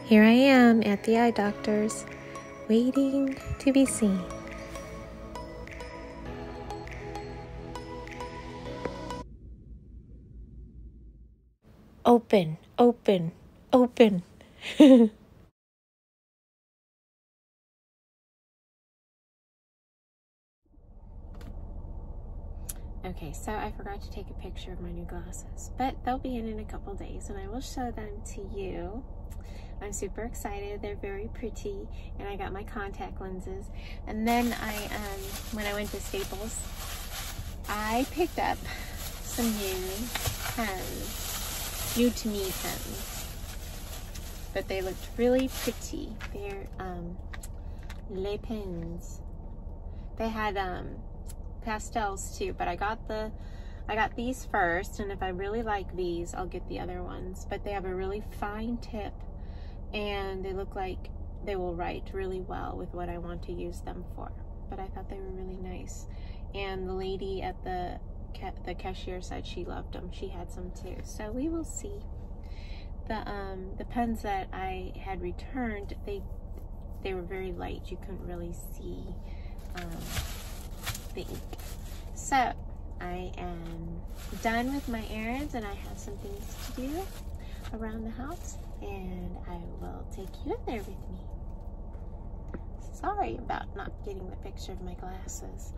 Here I am at the eye doctor's, waiting to be seen. Open, open, open. Okay, so I forgot to take a picture of my new glasses, but they'll be in a couple days and I will show them to you. I'm super excited. They're very pretty, and I got my contact lenses. And then when I went to Staples, I picked up some new pens, new to me pens, but they looked really pretty. They're Les Pens. They had pastels too, but I got these first, and if I really like these, I'll get the other ones. But they have a really fine tip, and they look like they will write really well with what I want to use them for. But I thought they were really nice, and the lady at the cashier said she loved them. She had some too, so we will see. The pens that I had returned, they were very light. You couldn't really see the ink. So I am done with my errands, and I have some things to do around the house, and I will take you in there with me. Sorry about not getting the picture of my glasses.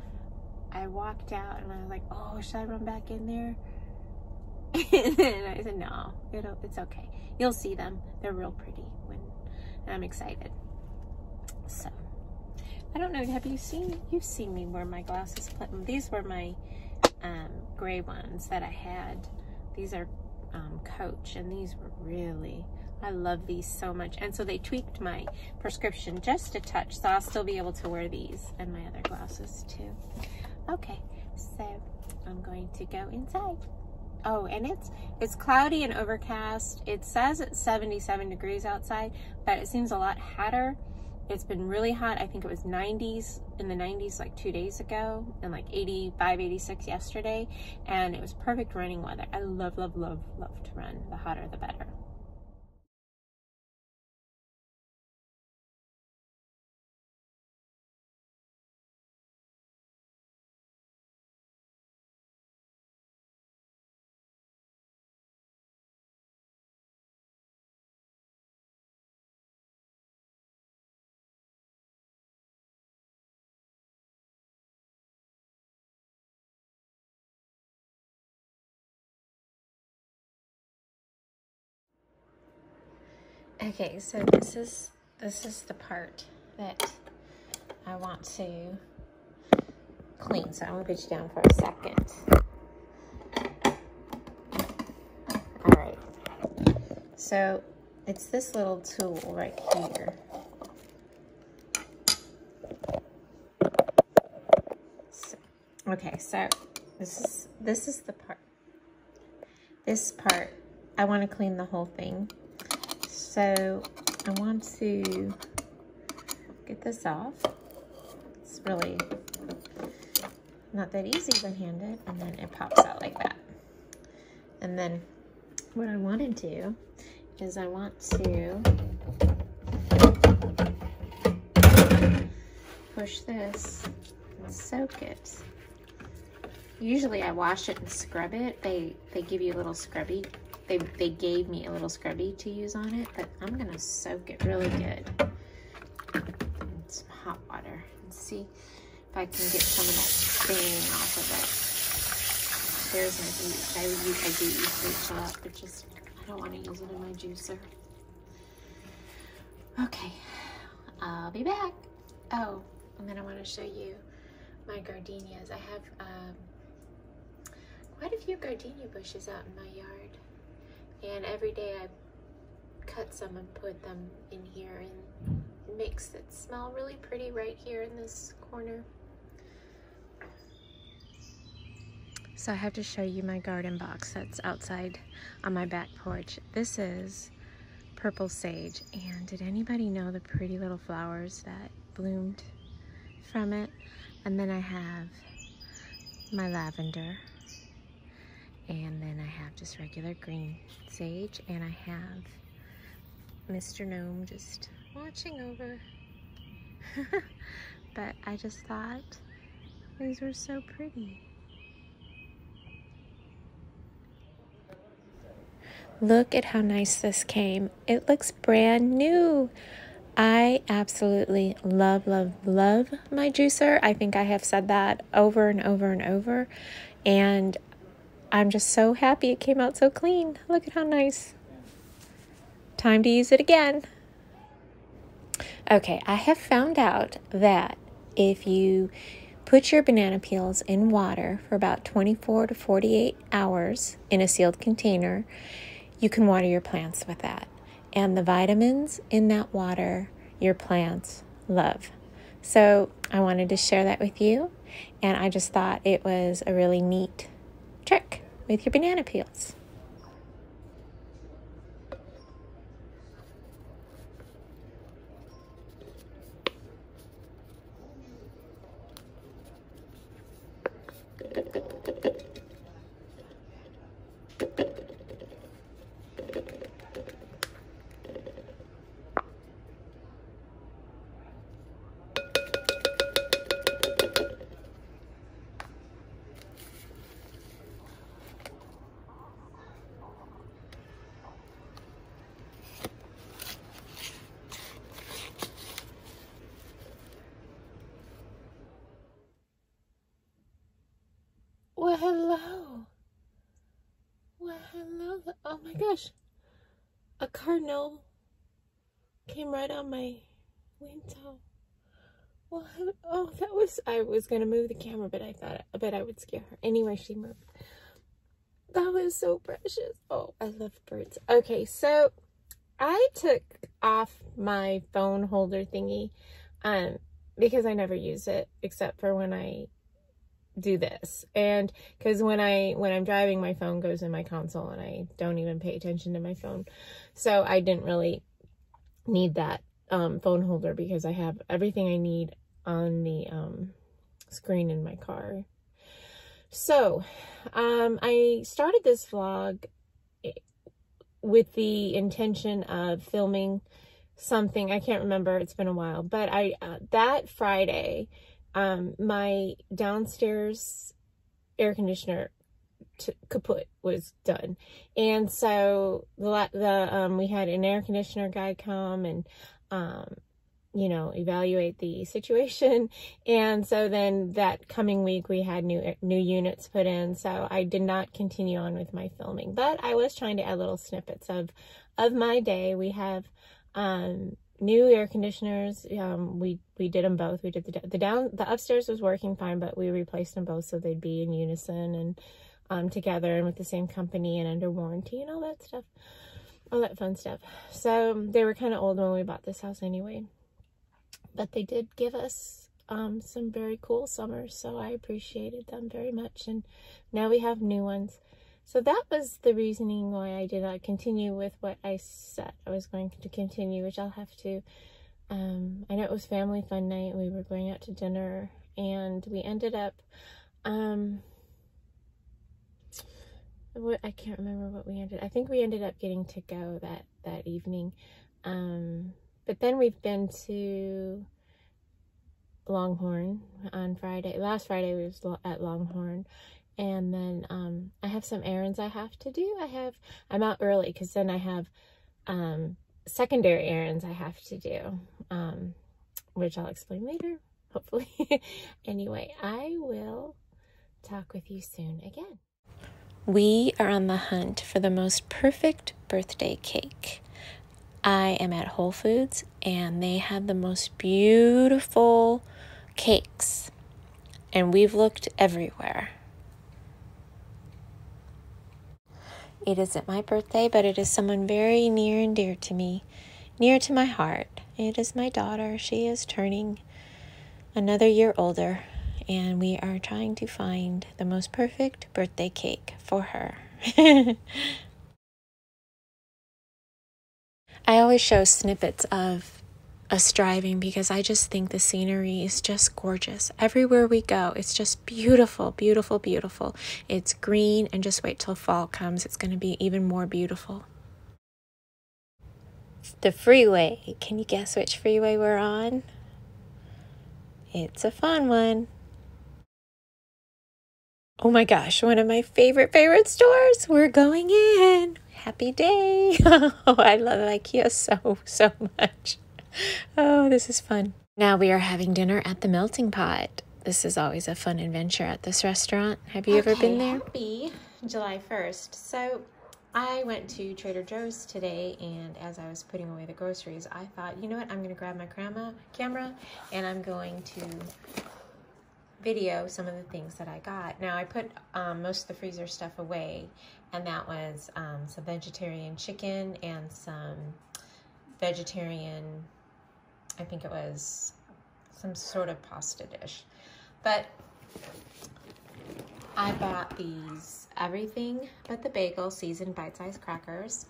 I walked out and I was like, oh, should I run back in there? And I said, no, it's okay. You'll see them. They're real pretty and I'm excited. So, I don't know, you've seen me wear my glasses. These were my gray ones that I had. These are Coach, and these were really, I love these so much. And so they tweaked my prescription just a touch, so I'll still be able to wear these and my other glasses too. Okay, so I'm going to go inside. Oh, and it's cloudy and overcast. It says it's 77 degrees outside, but it seems a lot hotter. It's been really hot. I think it was in the 90s like 2 days ago, and like 85, 86 yesterday, and it was perfect running weather. I love, love, love, love to run. The hotter, the better. Okay, so this is the part that I want to clean. So I'm gonna put you down for a second. All right. So it's this little tool right here. Okay, so this is the part. This part, I want to clean the whole thing. So I want to get this off. It's really not that easy one-handed, and then it pops out like that. And then what I want to do is I want to push this and soak it. Usually I wash it and scrub it. They give you a little scrubby. They gave me a little scrubby to use on it, but I'm gonna soak it really good in some hot water and see if I can get some of that stain off of it. There's my bleach. I do use bleach a lot, but just I don't want to use it in my juicer. Okay, I'll be back. Oh, and then I want to show you my gardenias. I have quite a few gardenia bushes out in my yard, and every day I cut some and put them in here, and it makes it smell really pretty right here in this corner. So I have to show you my garden box that's outside on my back porch. This is purple sage, and did anybody know the pretty little flowers that bloomed from it? And then I have my lavender, and then I have just regular green sage, and I have Mr. Gnome just watching over. But I just thought these were so pretty. Look at how nice this came. It looks brand new. I absolutely love, love, love my juicer. I think I have said that over and over and over. And I'm just so happy it came out so clean. Look at how nice. Time to use it again. Okay, I have found out that if you put your banana peels in water for about 24 to 48 hours in a sealed container, you can water your plants with that. And the vitamins in that water, your plants love. So I wanted to share that with you, and I just thought it was a really neat trick with your banana peels. Well, hello. Well, hello. Oh my gosh. A cardinal came right on my window. Well, oh, I was going to move the camera, but I bet I would scare her. Anyway, she moved. That was so precious. Oh, I love birds. Okay, so I took off my phone holder thingy, because I never use it except for when I do this, and because when I'm driving, my phone goes in my console and I don't even pay attention to my phone, so I didn't really need that phone holder because I have everything I need on the screen in my car. So I started this vlog with the intention of filming something. I can't remember, it's been a while, but that Friday my downstairs air conditioner kaput was done, and so we had an air conditioner guy come and you know, evaluate the situation, and so then that coming week we had new units put in, so I did not continue on with my filming, but I was trying to add little snippets of my day. We have new air conditioners. We did them both. We did the upstairs was working fine, but we replaced them both so they'd be in unison and together and with the same company and under warranty and all that stuff, all that fun stuff. So they were kind of old when we bought this house anyway, but they did give us some very cool summers, so I appreciated them very much, and now we have new ones. So that was the reasoning why I did not continue with what I said I was going to continue, which I'll have to. I know it was family fun night. We were going out to dinner, and we ended up, I can't remember what we ended. I think we ended up getting to go that evening. But then we've been to Longhorn on Friday. Last Friday we was at Longhorn. And then I have some errands I have to do. I'm out early because then I have secondary errands I have to do, which I'll explain later, hopefully. Anyway, I will talk with you soon again. We are on the hunt for the most perfect birthday cake. I am at Whole Foods and they had the most beautiful cakes, and we've looked everywhere. It isn't my birthday, but it is someone very near and dear to me, near to my heart. It is my daughter. She is turning another year older, and we are trying to find the most perfect birthday cake for her. I always show snippets of us driving because I just think the scenery is just gorgeous. Everywhere we go, it's just beautiful, beautiful, beautiful. It's green, and just wait till fall comes. It's going to be even more beautiful. the freeway. Can you guess which freeway we're on? It's a fun one. Oh my gosh, one of my favorite stores. We're going in. Happy day. Oh, I love IKEA so much. Oh, this is fun. Now we are having dinner at the Melting Pot. This is always a fun adventure at this restaurant. Have you ever been there? Happy July 1st. So I went to Trader Joe's today, and as I was putting away the groceries, I thought, you know what, I'm going to grab my camera and I'm going to video some of the things that I got. Now I put most of the freezer stuff away, and that was some vegetarian chicken and some vegetarian, I think it was some sort of pasta dish. But I bought these everything but the bagel seasoned bite-sized crackers.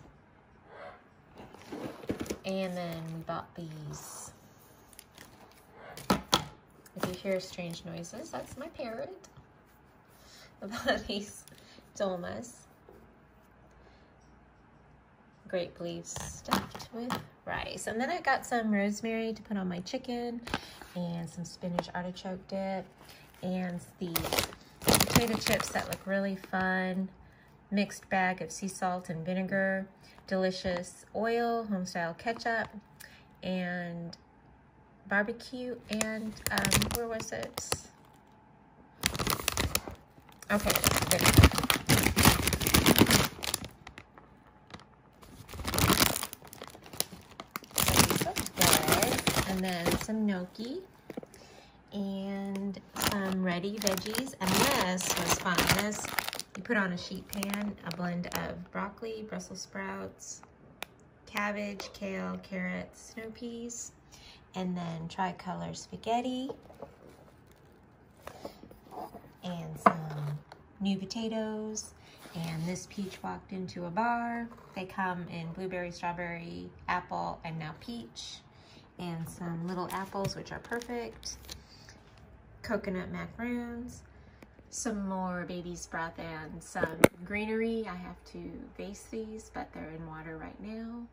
And then we bought these. If you hear strange noises, that's my parrot. I bought these dolmas. Grape leaves stuffed with rice. And then I got some rosemary to put on my chicken, and some spinach artichoke dip, and these potato chips that look really fun, mixed bag of sea salt and vinegar, delicious oil, homestyle ketchup, and barbecue, and where was it? Okay, vinegar. And then some gnocchi and some ready veggies. And this was fun. This, you put on a sheet pan, a blend of broccoli, Brussels sprouts, cabbage, kale, carrots, snow peas, and then tricolor spaghetti, and some new potatoes. And this peach walked into a bar. They come in blueberry, strawberry, apple, and now peach. And some little apples, which are perfect. Coconut macaroons. Some more baby's breath and some greenery. I have to vase these, but they're in water right now.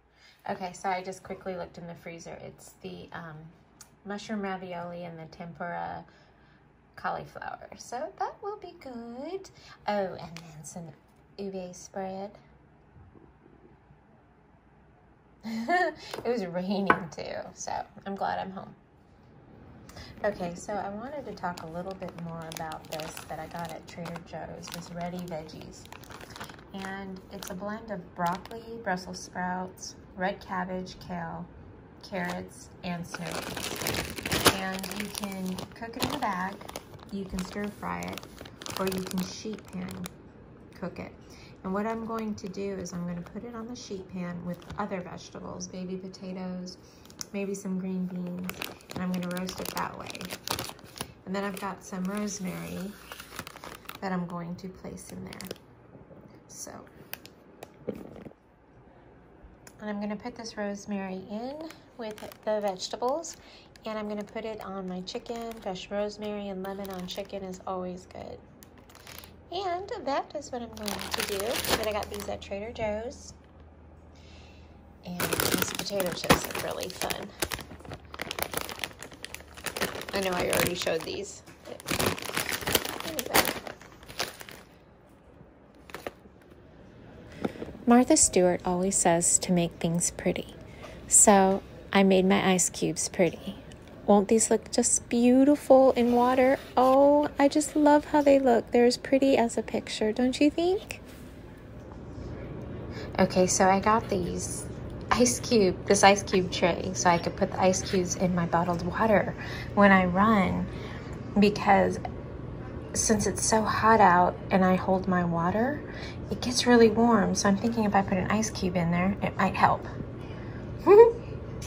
Okay, so I just quickly looked in the freezer. It's the mushroom ravioli and the tempura cauliflower. So that will be good. Oh, and then some ube spread. It was raining too, so I'm glad I'm home. Okay, so I wanted to talk a little bit more about this that I got at Trader Joe's, this ready veggies. And it's a blend of broccoli, Brussels sprouts, red cabbage, kale, carrots, and snow peas. And you can cook it in a bag, you can stir fry it, or you can sheet pan cook it. And what I'm going to do is I'm going to put it on the sheet pan with other vegetables, baby potatoes, maybe some green beans, and I'm going to roast it that way. And then I've got some rosemary that I'm going to place in there. So, and I'm going to put this rosemary in with the vegetables, and I'm going to put it on my chicken. Fresh rosemary and lemon on chicken is always good. And that is what I'm going to do. Then I got these at Trader Joe's. And these potato chips are really fun. I know I already showed these. Martha Stewart always says to make things pretty. So I made my ice cubes pretty. Won't these look just beautiful in water? Oh, I just love how they look. They're as pretty as a picture, don't you think? Okay, so I got this ice cube tray so I could put the ice cubes in my bottled water when I run, because since it's so hot out and I hold my water, it gets really warm. So I'm thinking if I put an ice cube in there, it might help.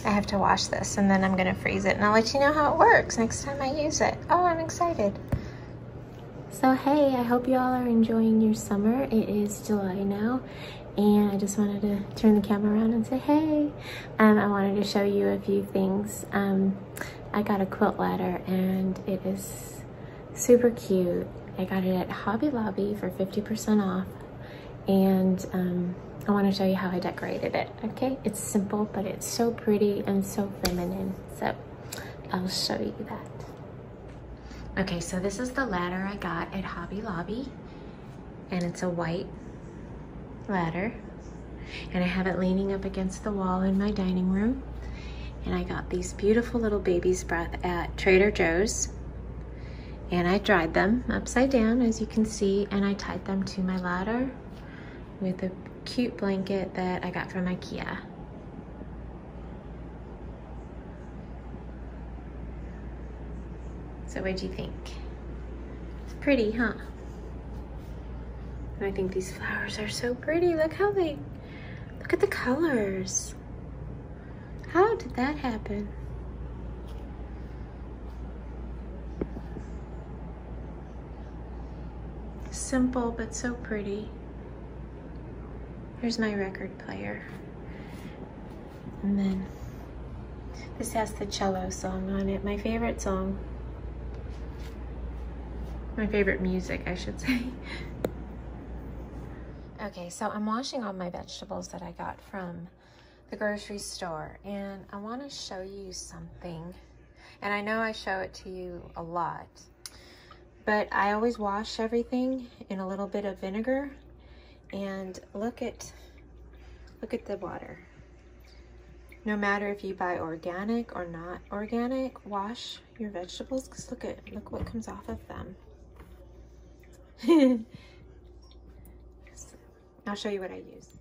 I have to wash this, and then I'm gonna freeze it, and I'll let you know how it works next time I use it. Oh, I'm excited. So hey, I hope you all are enjoying your summer. It is July now, and I just wanted to turn the camera around and say hey. I wanted to show you a few things. I got a quilt ladder, and it is super cute. I got it at Hobby Lobby for 50% off, and I want to show you how I decorated it, okay? It's simple, but it's so pretty and so feminine. So I'll show you that. Okay, so this is the ladder I got at Hobby Lobby, and it's a white ladder, and I have it leaning up against the wall in my dining room. And I got these beautiful little baby's breath at Trader Joe's, and I dried them upside down, as you can see, and I tied them to my ladder with a cute blanket that I got from IKEA. So what'd you think? It's pretty, huh? And I think these flowers are so pretty. Look at the colors. How did that happen? Simple, but so pretty. Here's my record player. And then this has the cello song on it, my favorite song. My favorite music, I should say. Okay, so I'm washing all my vegetables that I got from the grocery store, and I want to show you something. And I know I show it to you a lot, but I always wash everything in a little bit of vinegar. And look at the water. No matter if you buy organic or not organic, wash your vegetables, because look what comes off of them. I'll show you what I use.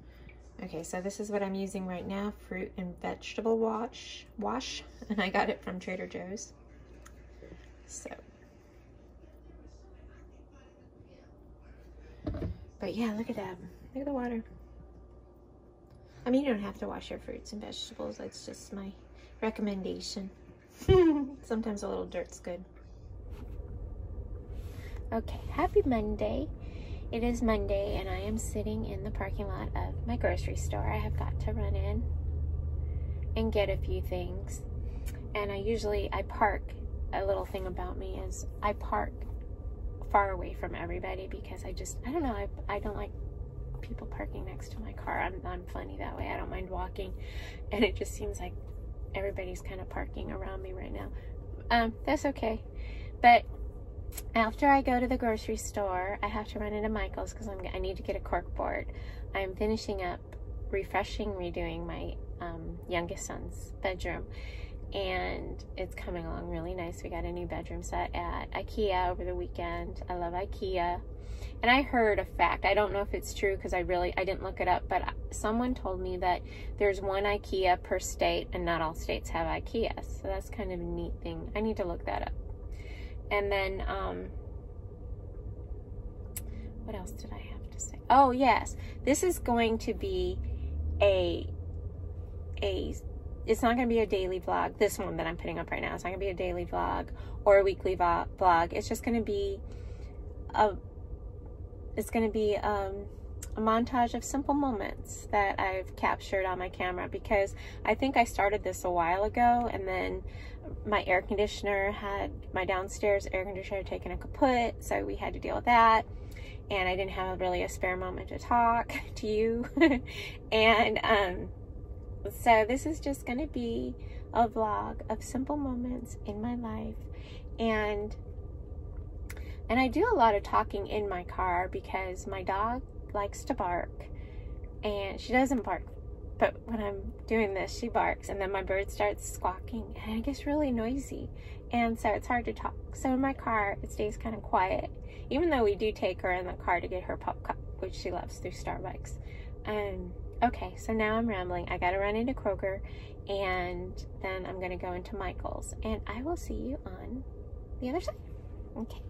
Okay, so this is what I'm using right now, fruit and vegetable wash, and I got it from Trader Joe's. So, but yeah, look at that. Look at the water. I mean, you don't have to wash your fruits and vegetables. That's just my recommendation. Sometimes a little dirt's good. Okay, happy Monday. It is Monday, and I am sitting in the parking lot of my grocery store. I have got to run in and get a few things. And I park. A little thing about me is I park far away from everybody, because I don't know, I don't like people parking next to my car. I'm funny that way. I don't mind walking, and it just seems like everybody's kind of parking around me right now. That's okay. But after I go to the grocery store, I have to run into Michael's because I need to get a cork board. I'm finishing up redoing my youngest son's bedroom, and it's coming along really nice. We got a new bedroom set at IKEA over the weekend. I love IKEA. And I heard a fact, I don't know if it's true because I didn't look it up, but someone told me that there's one IKEA per state, and not all states have IKEA. So that's kind of a neat thing. I need to look that up. And then, what else did I have to say? Oh, yes. This is going to be it's not going to be a daily vlog. This one that I'm putting up right now, it's not going to be a daily vlog or a weekly vlog. It's just going to be a montage of simple moments that I've captured on my camera, because I think I started this a while ago, and then my downstairs air conditioner had taken a kaput, so we had to deal with that, and I didn't have really a spare moment to talk to you. And so this is just going to be a vlog of simple moments in my life, and I do a lot of talking in my car because my dog likes to bark, and she doesn't bark, but when I'm doing this, she barks, and then my bird starts squawking, and it gets really noisy, and so it's hard to talk. So in my car, it stays kind of quiet, even though we do take her in the car to get her pop cup, which she loves, through Starbucks. Okay, so now I'm rambling. I gotta run into Kroger, and then I'm gonna go into Michael's, and I will see you on the other side. Okay.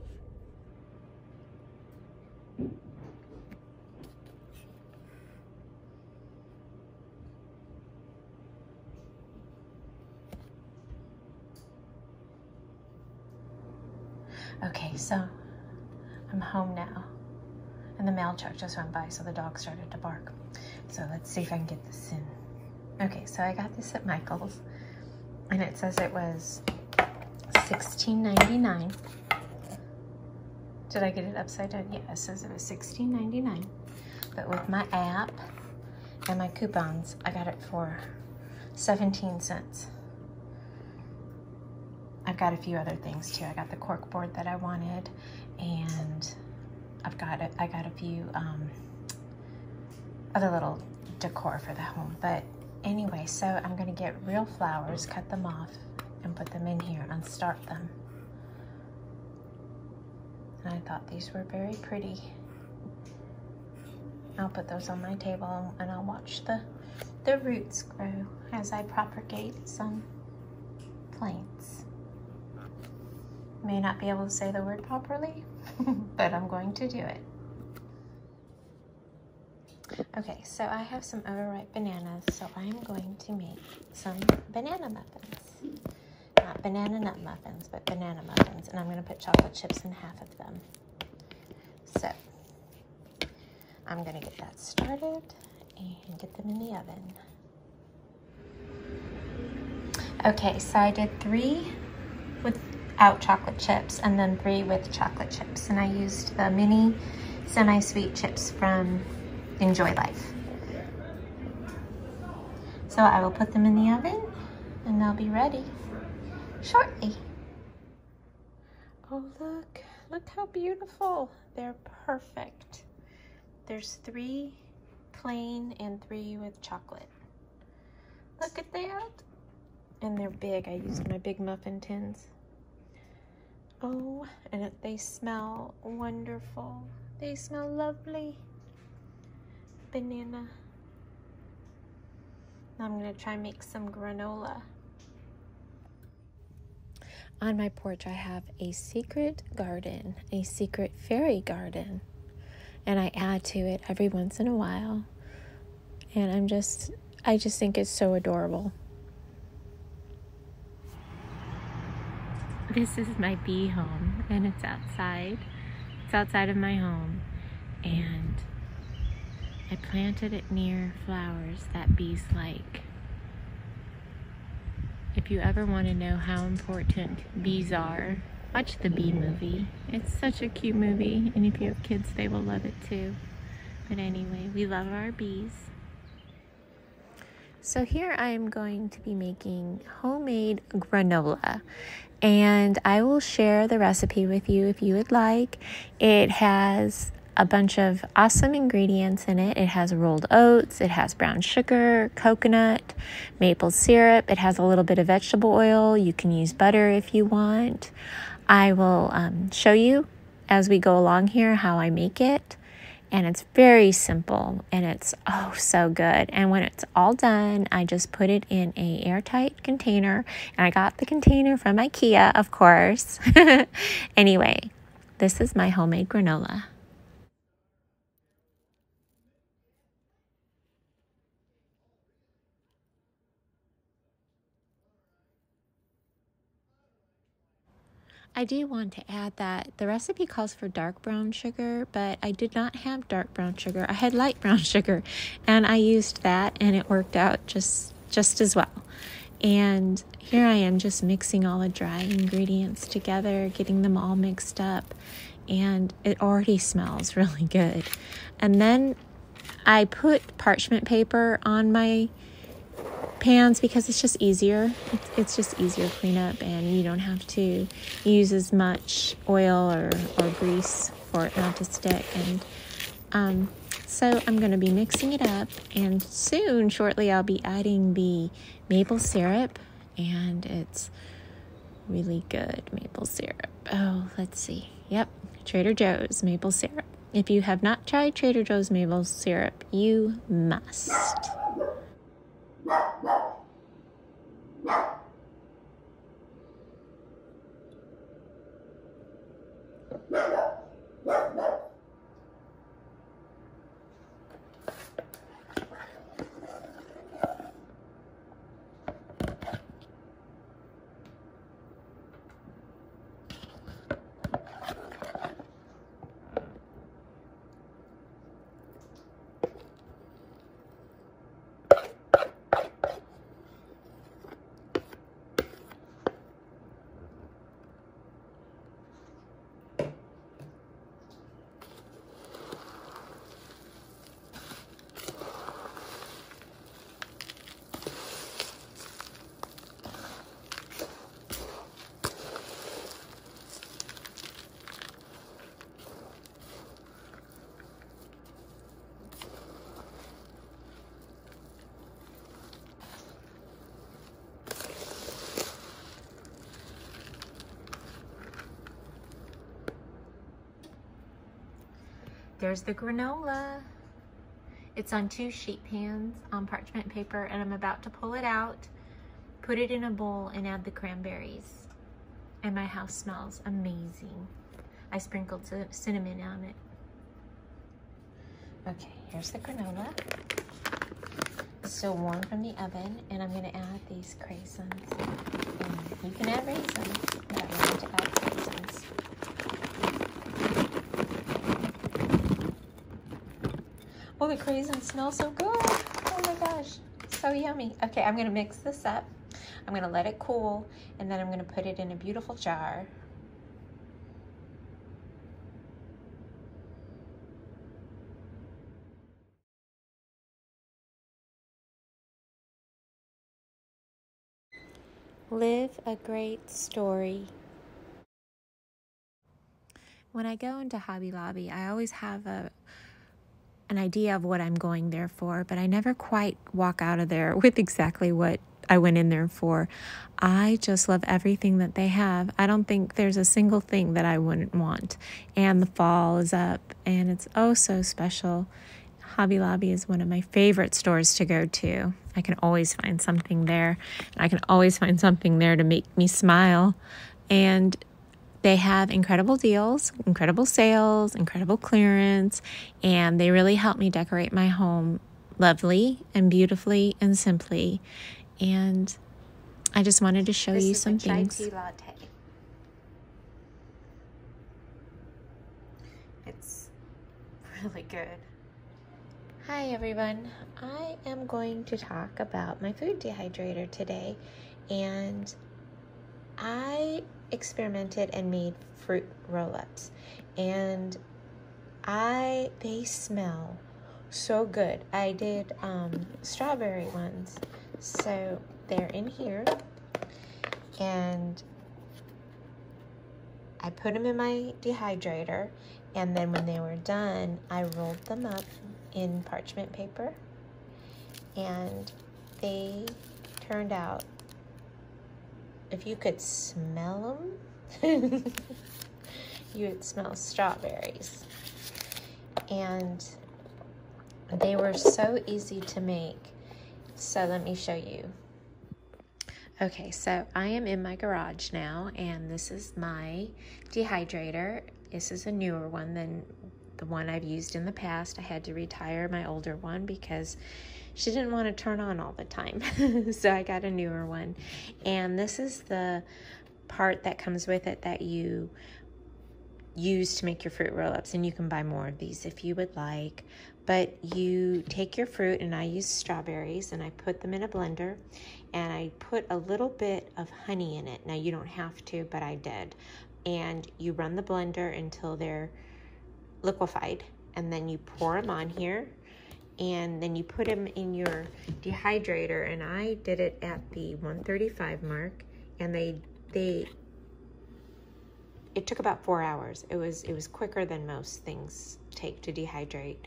Okay, so I'm home now, and the mail truck just went by, so the dog started to bark. So let's see if I can get this in. Okay, so I got this at Michael's, and it says it was $16.99. Did I get it upside down? Yeah, it says it was $16.99. But with my app, and my coupons, I got it for 17 cents. I've got a few other things too. I got the cork board that I wanted, and I got a few other little decor for the home. But anyway, so I'm gonna get real flowers, cut them off, and put them in here and start them. And I thought these were very pretty. I'll put those on my table and I'll watch the roots grow as I propagate some plants. May not be able to say the word properly, but I'm going to do it. Okay, so I have some overripe bananas, so I'm going to make some banana muffins. Not banana nut muffins, but banana muffins, and I'm going to put chocolate chips in half of them. So I'm going to get that started and get them in the oven. Okay, so I did 3 without chocolate chips and then 3 with chocolate chips. And I used the mini semi-sweet chips from Enjoy Life. So I will put them in the oven and they'll be ready shortly. Oh, look how beautiful. They're perfect. There's 3 plain and 3 with chocolate. Look at that. And they're big. I used my big muffin tins. Oh, and they smell wonderful. They smell lovely. Banana. I'm gonna try and make some granola. On my porch, I have a secret garden, a secret fairy garden. And I add to it every once in a while. And I just think it's so adorable. This is my bee home, and it's outside. It's outside of my home. And I planted it near flowers that bees like. If you ever want to know how important bees are, watch the Bee Movie. It's such a cute movie, and if you have kids, they will love it too. But anyway, we love our bees. So here I am going to be making homemade granola, and I will share the recipe with you if you would like. It has a bunch of awesome ingredients in it. It has rolled oats, it has brown sugar, coconut, maple syrup, it has a little bit of vegetable oil. You can use butter if you want. I will show you as we go along here how I make it. And it's very simple, and it's oh so good. And when it's all done, I just put it in a airtight container. And I got the container from IKEA, of course. Anyway, this is my homemade granola. I do want to add that the recipe calls for dark brown sugar, but I did not have dark brown sugar. I had light brown sugar, and I used that, and it worked out just as well. And here I am just mixing all the dry ingredients together, getting them all mixed up, and it already smells really good. And then I put parchment paper on my pans because it's just easier. It's just easier to clean up, and you don't have to use as much oil or grease for it not to stick. And so I'm going to be mixing it up, and shortly I'll be adding the maple syrup, and it's really good maple syrup. Oh, let's see. Yep, Trader Joe's maple syrup. If you have not tried Trader Joe's maple syrup, you must. there's the granola. It's on 2 sheet pans on parchment paper, and I'm about to pull it out, put it in a bowl, and add the cranberries. And my house smells amazing. I sprinkled cinnamon on it. Okay, here's the granola. It's still warm from the oven, and I'm gonna add these craisins. And you can add raisins, but I wanted to add craisins. Oh, the craisins smell so good. Oh my gosh, so yummy. Okay, I'm gonna mix this up. I'm gonna let it cool, and then I'm gonna put it in a beautiful jar. Live a great story. When I go into Hobby Lobby, I always have an idea of what I'm going there for, but I never quite walk out of there with exactly what I went in there for. I just love everything that they have. I don't think there's a single thing that I wouldn't want. And the fall is up, and it's oh so special. Hobby Lobby is one of my favorite stores to go to. I can always find something there. I can always find something there to make me smile. And they have incredible deals, incredible sales, incredible clearance, and they really help me decorate my home lovely and beautifully and simply. And I just wanted to show you some things. This is a chai tea latte. It's really good. Hi everyone, I am going to talk about my food dehydrator today, and I experimented and made fruit roll-ups, and they smell so good. I did strawberry ones, so they're in here, and I put them in my dehydrator, and then when they were done, I rolled them up in parchment paper, and they turned out, if you could smell them, you would smell strawberries. And they were so easy to make. So let me show you. Okay, so I am in my garage now, and this is my dehydrator. This is a newer one than the one I've used in the past. I had to retire my older one because she didn't want to turn on all the time. So I got a newer one. And this is the part that comes with it that you use to make your fruit roll-ups. And you can buy more of these if you would like. But you take your fruit, and I use strawberries, and I put them in a blender. And I put a little bit of honey in it. Now you don't have to, but I did. And you run the blender until they're liquefied, and then you pour them on here, and then you put them in your dehydrator. And I did it at the 135 mark, and it took about 4 hours. It was quicker than most things take to dehydrate.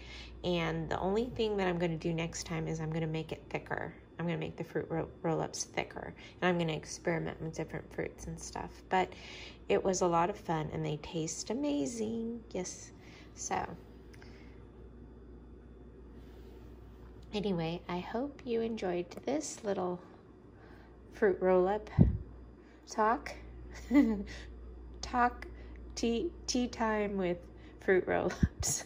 And the only thing that I'm going to do next time is I'm going to make it thicker. I'm going to make the fruit roll-ups thicker, and I'm going to experiment with different fruits and stuff. But it was a lot of fun, and they taste amazing. Yes. So anyway, I hope you enjoyed this little fruit roll-up talk. Tea time with fruit roll-ups.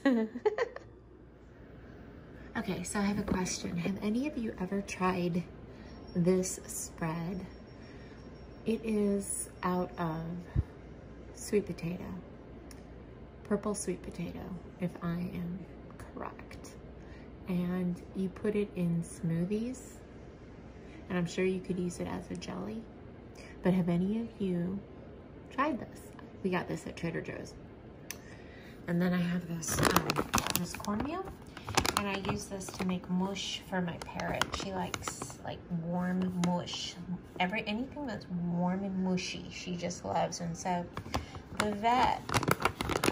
Okay, so I have a question. Have any of you ever tried this spread? It is out of sweet potato. Purple sweet potato, if I am correct. And you put it in smoothies, and I'm sure you could use it as a jelly. But have any of you tried this? We got this at Trader Joe's. And then I have this this cornmeal, and I use this to make mush for my parrot. She likes like warm mush. Anything that's warm and mushy, she just loves. And so the vet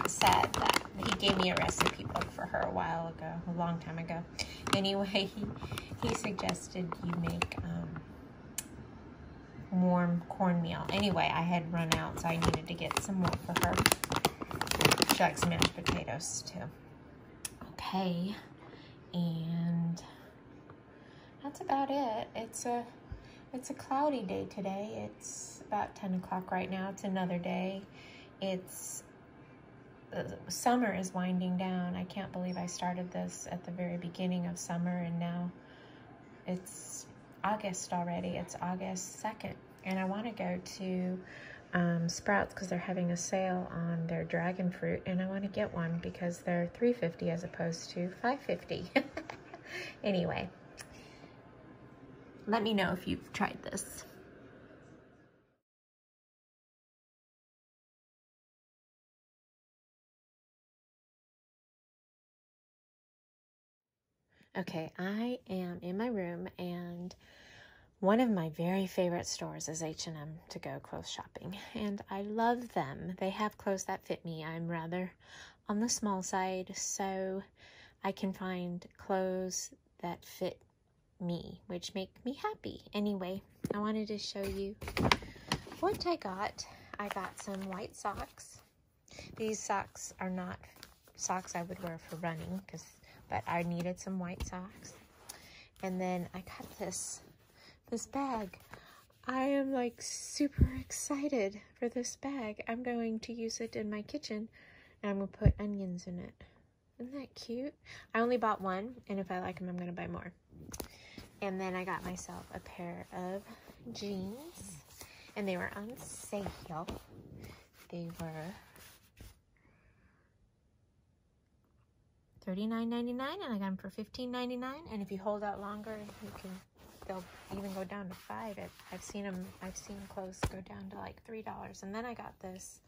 said that he gave me a recipe book for her a long time ago. Anyway, he suggested you make warm cornmeal. Anyway, I had run out, so I needed to get some more for her. She likes mashed potatoes too. hay, and that's about it. It's a cloudy day today. It's about 10 o'clock right now. It's another day. Summer is winding down. I can't believe I started this at the very beginning of summer, and now it's August already. It's August 2nd, and I want to go to Sprouts because they're having a sale on their dragon fruit, and I want to get one because they're $3.50 as opposed to $5.50. Anyway, let me know if you've tried this. Okay, I am in my room, and one of my very favorite stores is H&M to go clothes shopping, and I love them. They have clothes that fit me. I'm rather on the small side, so I can find clothes that fit me, which make me happy. Anyway, I wanted to show you what I got. I got some white socks. These socks are not socks I would wear for running, but I needed some white socks. And then I got this bag. I am like super excited for this bag. I'm going to use it in my kitchen, and I'm gonna put onions in it. Isn't that cute? I only bought one, and if I like them, I'm gonna buy more. And then I got myself a pair of jeans, and they were on sale. They were $39.99, and I got them for $15.99. And if you hold out longer, they'll even go down to $5. I've seen clothes go down to like $3. And then I got this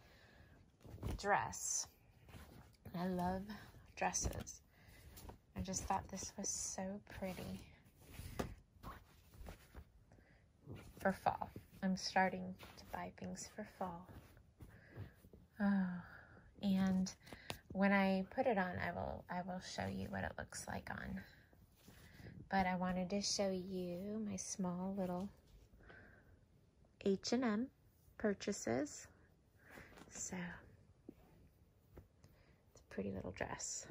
dress. I love dresses. I just thought this was so pretty for fall. I'm starting to buy things for fall. And when I put it on, I will show you what it looks like on. But I wanted to show you my small little H&M purchases. So it's a pretty little dress.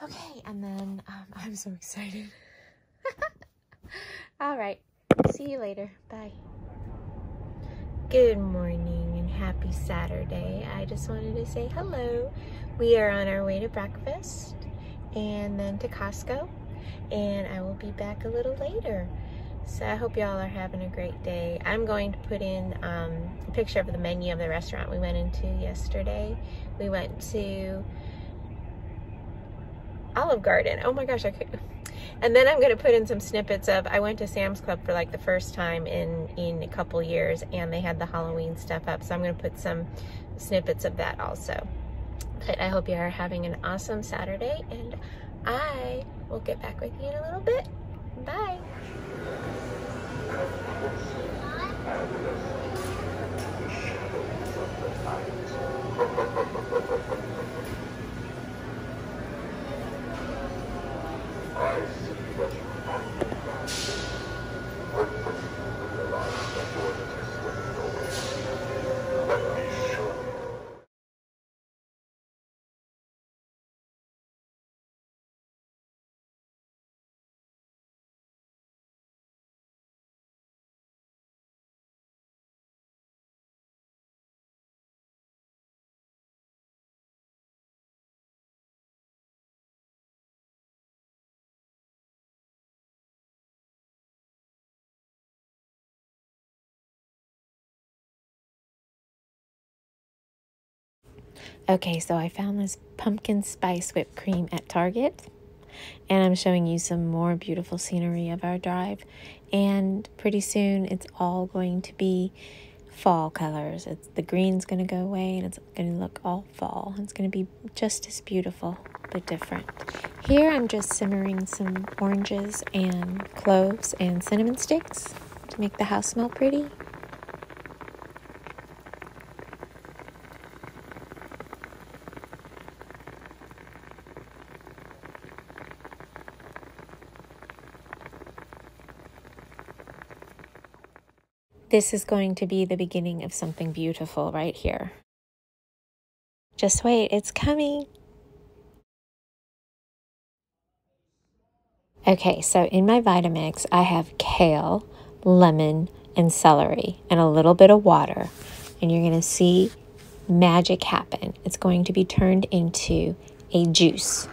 Okay, and then I'm so excited. All right, see you later. Bye. Good morning and happy Saturday. I just wanted to say hello. We are on our way to breakfast and then to Costco, and I will be back a little later. So I hope y'all are having a great day. I'm going to put in a picture of the menu of the restaurant we went into yesterday. We went to Olive Garden. Oh my gosh, and then I'm going to put in some snippets of, I went to Sam's Club for like the first time in a couple years, and they had the Halloween stuff up, so I'm going to put some snippets of that also. But I hope you are having an awesome Saturday, and I will get back with you in a little bit. Bye. Okay, so I found this pumpkin spice whipped cream at Target, and I'm showing you some more beautiful scenery of our drive, and pretty soon it's all going to be fall colors. The green's going to go away, and it's going to look all fall. It's going to be just as beautiful, but different. Here I'm just simmering some oranges and cloves and cinnamon sticks to make the house smell pretty. This is going to be the beginning of something beautiful right here. Just wait, it's coming. Okay, so in my Vitamix, I have kale, lemon, and celery, and a little bit of water. And you're going to see magic happen. It's going to be turned into a juice.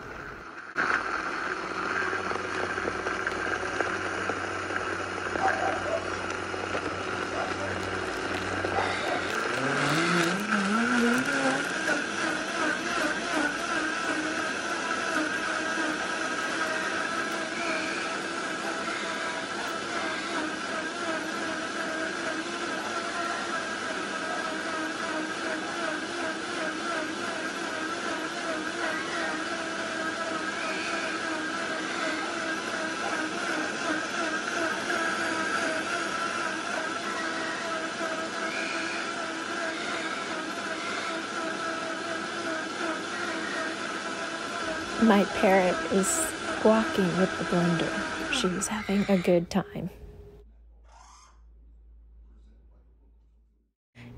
My parrot is squawking with the blender. She's having a good time.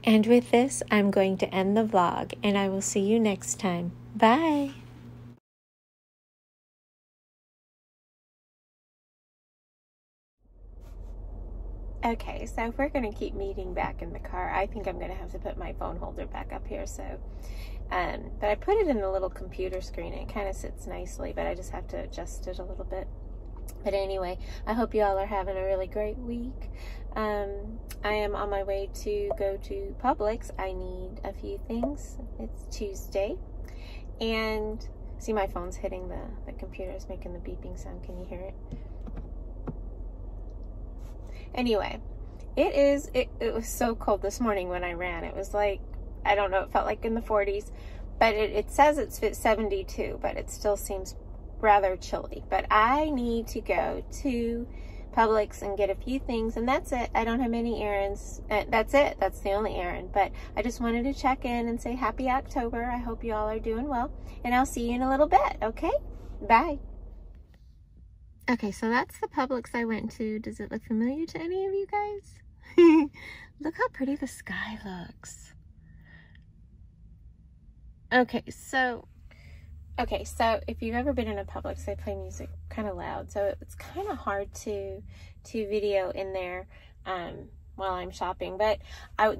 And with this, I'm going to end the vlog, and I will see you next time. Bye! Okay, so if we're going to keep meeting back in the car, I think I'm going to have to put my phone holder back up here. So, but I put it in the little computer screen. It kind of sits nicely, but I just have to adjust it a little bit. But anyway, I hope you all are having a really great week. I am on my way to go to Publix. I need a few things. It's Tuesday. And see, my phone's hitting the computer. It's making the beeping sound. Can you hear it? Anyway, it was so cold this morning when I ran. It was like, I don't know, it felt like in the 40s, but it says it's 72, but it still seems rather chilly. But I need to go to Publix and get a few things, and that's it. I don't have any errands. That's it. That's the only errand. But I just wanted to check in and say happy October. I hope you all are doing well, and I'll see you in a little bit, okay? Bye. Okay, so that's the Publix I went to. Does it look familiar to any of you guys? Look how pretty the sky looks. Okay, so if you've ever been in a Publix, they play music kind of loud, so it's kind of hard to video in there while I'm shopping. But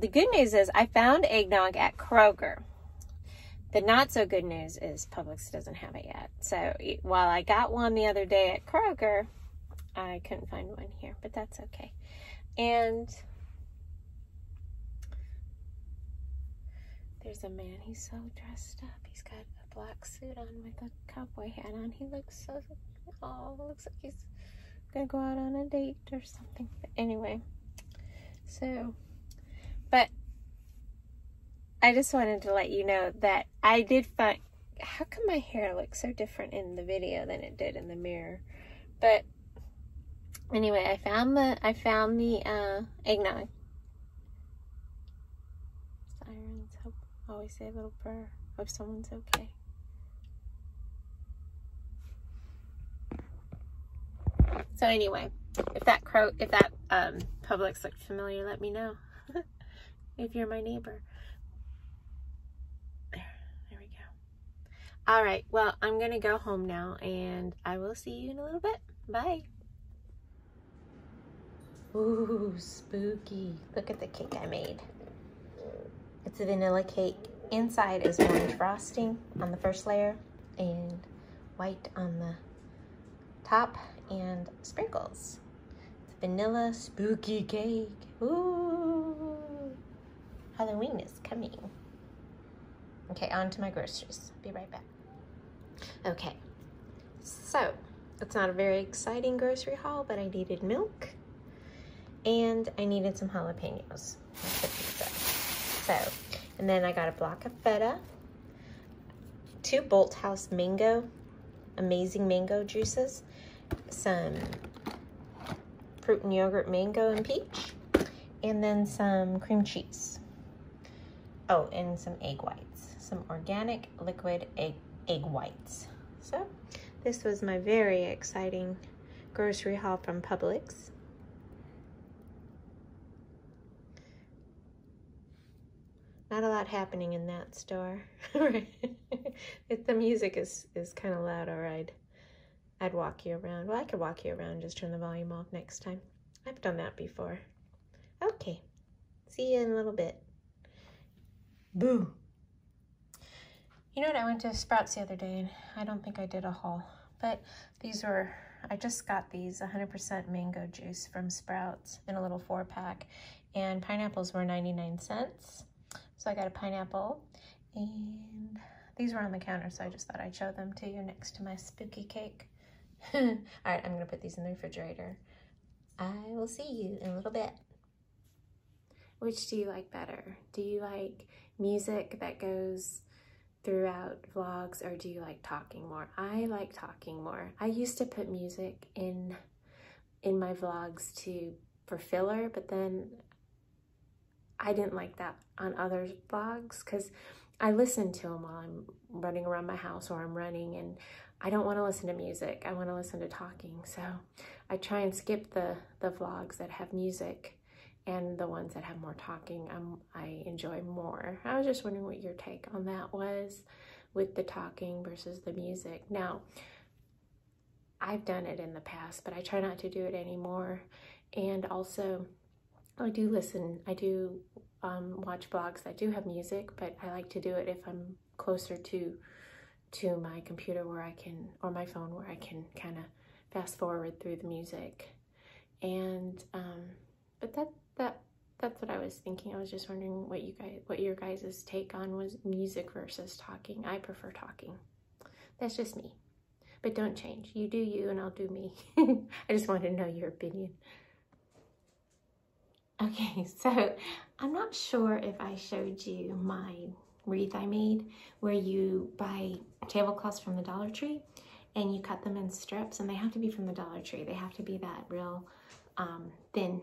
the good news is I found eggnog at Kroger. The not so good news is Publix doesn't have it yet. So while I got one the other day at Kroger, I couldn't find one here, but that's okay. And there's a man, he's so dressed up. He's got a black suit on with a cowboy hat on. He looks so, looks like he's gonna go out on a date or something. But anyway, so, but I just wanted to let you know that I did find, how come my hair looks so different in the video than it did in the mirror? But anyway, I found the eggnog. Sirens, hope, always say a little prayer. Hope someone's okay. So anyway, if that Publix looked familiar, let me know. If you're my neighbor. There we go. All right, well, I'm gonna go home now, and I will see you in a little bit. Bye. Ooh, spooky. Look at the cake I made. It's a vanilla cake. Inside is orange frosting on the first layer and white on the top and sprinkles. It's a vanilla spooky cake. Ooh. Halloween is coming. Okay, on to my groceries. Be right back. Okay, so it's not a very exciting grocery haul, but I needed milk and I needed some jalapenos for pizza. So, and then I got a block of feta, 2 Bolt House mango, amazing mango juices, some fruit and yogurt mango and peach, and then some cream cheese. Oh, and some egg whites, some organic liquid egg whites. So this was my very exciting grocery haul from Publix. Not a lot happening in that store. The music is kind of loud, all right. I'd walk you around. Well, I could walk you around, just turn the volume off next time. I've done that before. Okay, see you in a little bit. Boo. You know what, I went to Sprouts the other day, and I don't think I did a haul, but these were, I just got these 100% mango juice from Sprouts in a little 4-pack, and pineapples were 99 cents. So I got a pineapple, and these were on the counter, so I just thought I'd show them to you next to my spooky cake. All right, I'm gonna put these in the refrigerator. I will see you in a little bit. Which do you like better? Do you like music that goes throughout vlogs, or do you like talking more? I like talking more. I used to put music in my vlogs for filler, but then I didn't like that on other vlogs because I listen to them while I'm running around my house or I'm running, and I don't want to listen to music. I want to listen to talking. So I try and skip the vlogs that have music, and the ones that have more talking I enjoy more. I was just wondering what your take on that was with the talking versus the music. Now, I've done it in the past, but I try not to do it anymore. And also, I do watch vlogs that do have music, but I like to do it if I'm closer to my computer where I can, or my phone where I can kind of fast forward through the music. And but that's what I was thinking. I was just wondering what your guys' take on was music versus talking. I prefer talking. That's just me. But don't change. You do you and I'll do me. I just wanted to know your opinion. Okay, so I'm not sure if I showed you my wreath I made, where you buy tablecloths from the Dollar Tree and you cut them in strips, and they have to be from the Dollar Tree. They have to be that real thin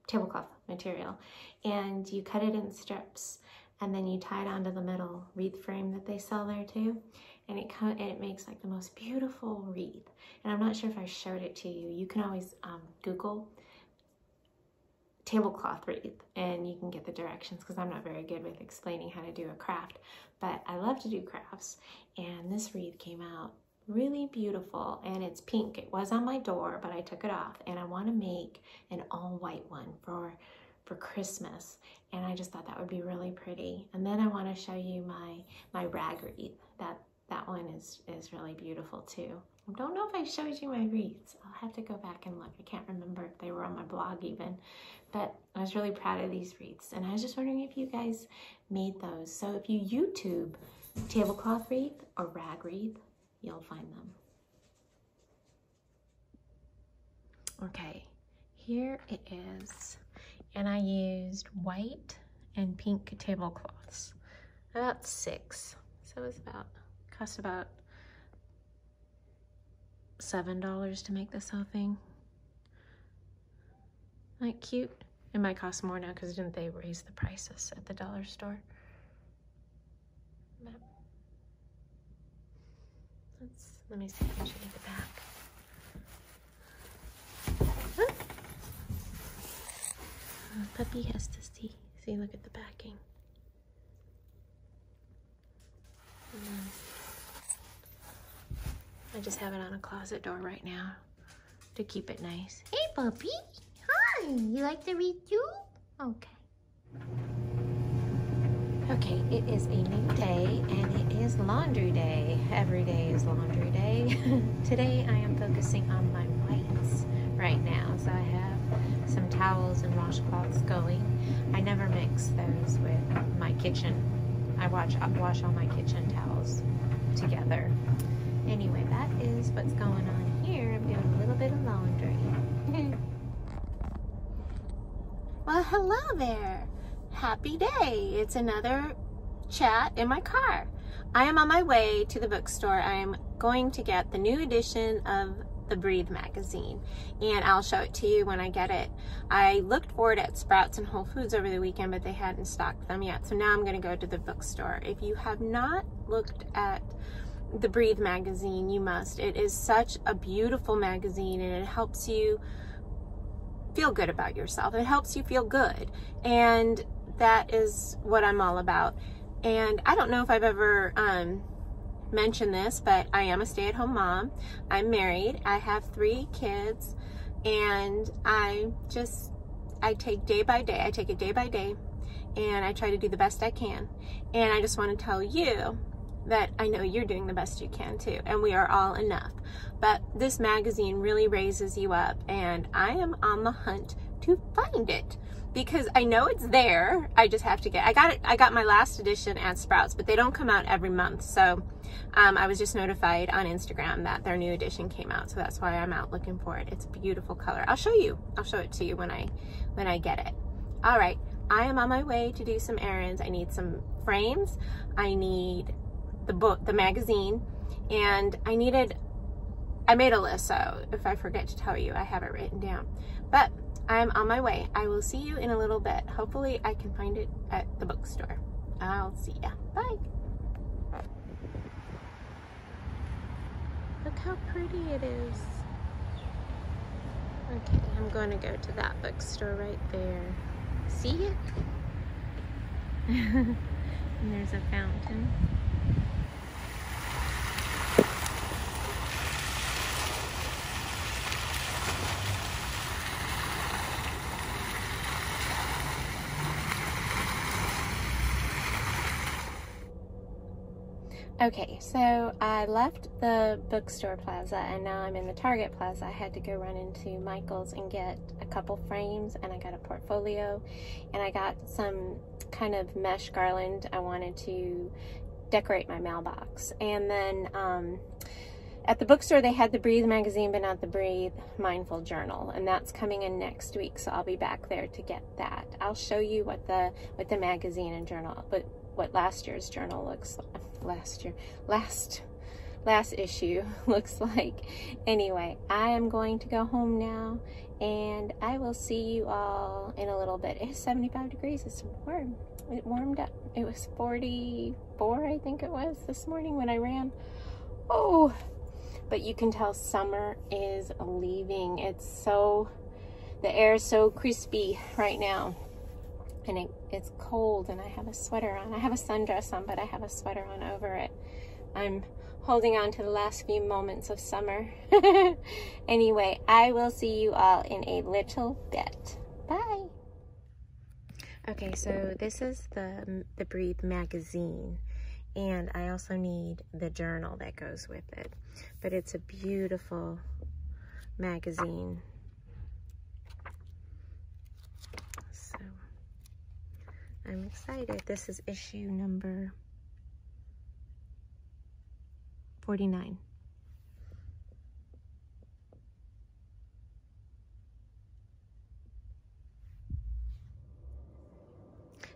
tablecloth material, and you cut it in strips, and then you tie it onto the middle wreath frame that they sell there too, and it makes like the most beautiful wreath. And I'm not sure if I showed it to you. You can always Google tablecloth wreath and you can get the directions, because I'm not very good with explaining how to do a craft, but I love to do crafts. And this wreath came out really beautiful, and it's pink. It was on my door, but I took it off, and I want to make an all white one for Christmas, and I just thought that would be really pretty. And then I want to show you my rag wreath. That one is really beautiful too. I don't know if I showed you my wreaths. I'll have to go back and look. I can't remember if they were on my blog even, but I was really proud of these wreaths, and I was just wondering if you guys made those. So if you YouTube tablecloth wreath or rag wreath, you'll find them. Okay, here it is. And I used white and pink tablecloths, about 6. So it's cost about $7 to make this whole thing. Isn't that cute? It might cost more now because didn't they raise the prices at the dollar store? But let me see if I can show you the back. Huh? Puppy has to see. See, look at the backing. I just have it on a closet door right now to keep it nice. Hey, puppy. Hi. You like the wreath too? Okay. Okay, it is a new day, and it is laundry day. Every day is laundry day. Today I am focusing on my whites right now. So I have some towels and washcloths going. I never mix those with my kitchen. I wash all my kitchen towels together. Anyway, that is what's going on here. I'm doing a little bit of laundry. Well, hello there. Happy day. It's another chat in my car. I am on my way to the bookstore. I am going to get the new edition of the Breathe magazine, and I'll show it to you when I get it. I looked for it at Sprouts and Whole Foods over the weekend, but they hadn't stocked them yet. So now I'm going to go to the bookstore. If you have not looked at the Breathe magazine, you must. It is such a beautiful magazine, and it helps you feel good about yourself. It helps you feel good, and that is what I'm all about. And I don't know if I've ever mention this, but I am a stay-at-home mom. I'm married. I have 3 kids, and I take day by day. I take it day by day, and I try to do the best I can. And I just want to tell you that I know you're doing the best you can too, and we are all enough. But this magazine really raises you up, and I am on the hunt to find it, because I know it's there. I just have to get, I got my last edition at Sprouts, but they don't come out every month. So I was just notified on Instagram that their new edition came out. So that's why I'm out looking for it. It's a beautiful color. I'll show it to you when I get it. All right, I am on my way to do some errands. I need some frames. I need the magazine, and I made a list, so if I forget to tell you, I have it written down. But I'm on my way. I will see you in a little bit. Hopefully I can find it at the bookstore. I'll see ya. Bye. Look how pretty it is. Okay, I'm going to go to that bookstore right there. See it? And there's a fountain. Okay, so I left the bookstore plaza and now I'm in the Target plaza. I had to go run into Michael's and get a couple frames, and I got a portfolio, and I got some kind of mesh garland. I wanted to decorate my mailbox. And then at the bookstore they had the Breathe magazine, but not the Breathe Mindful Journal, and that's coming in next week, so I'll be back there to get that. I'll show you what the magazine and journal, but what last year's journal looks like. Last issue looks like. Anyway, I am going to go home now, and I will see you all in a little bit. It's 75 degrees. It's warm. It warmed up. It was 44, I think it was, this morning when I ran. Oh, but you can tell summer is leaving. The air is so crispy right now. And it's cold, and I have a sweater on. I have a sundress on, but I have a sweater on over it. I'm holding on to the last few moments of summer. Anyway, I will see you all in a little bit. Bye. Okay, so this is the Breathe magazine, and I also need the journal that goes with it. But it's a beautiful magazine. I'm excited. This is issue number 49.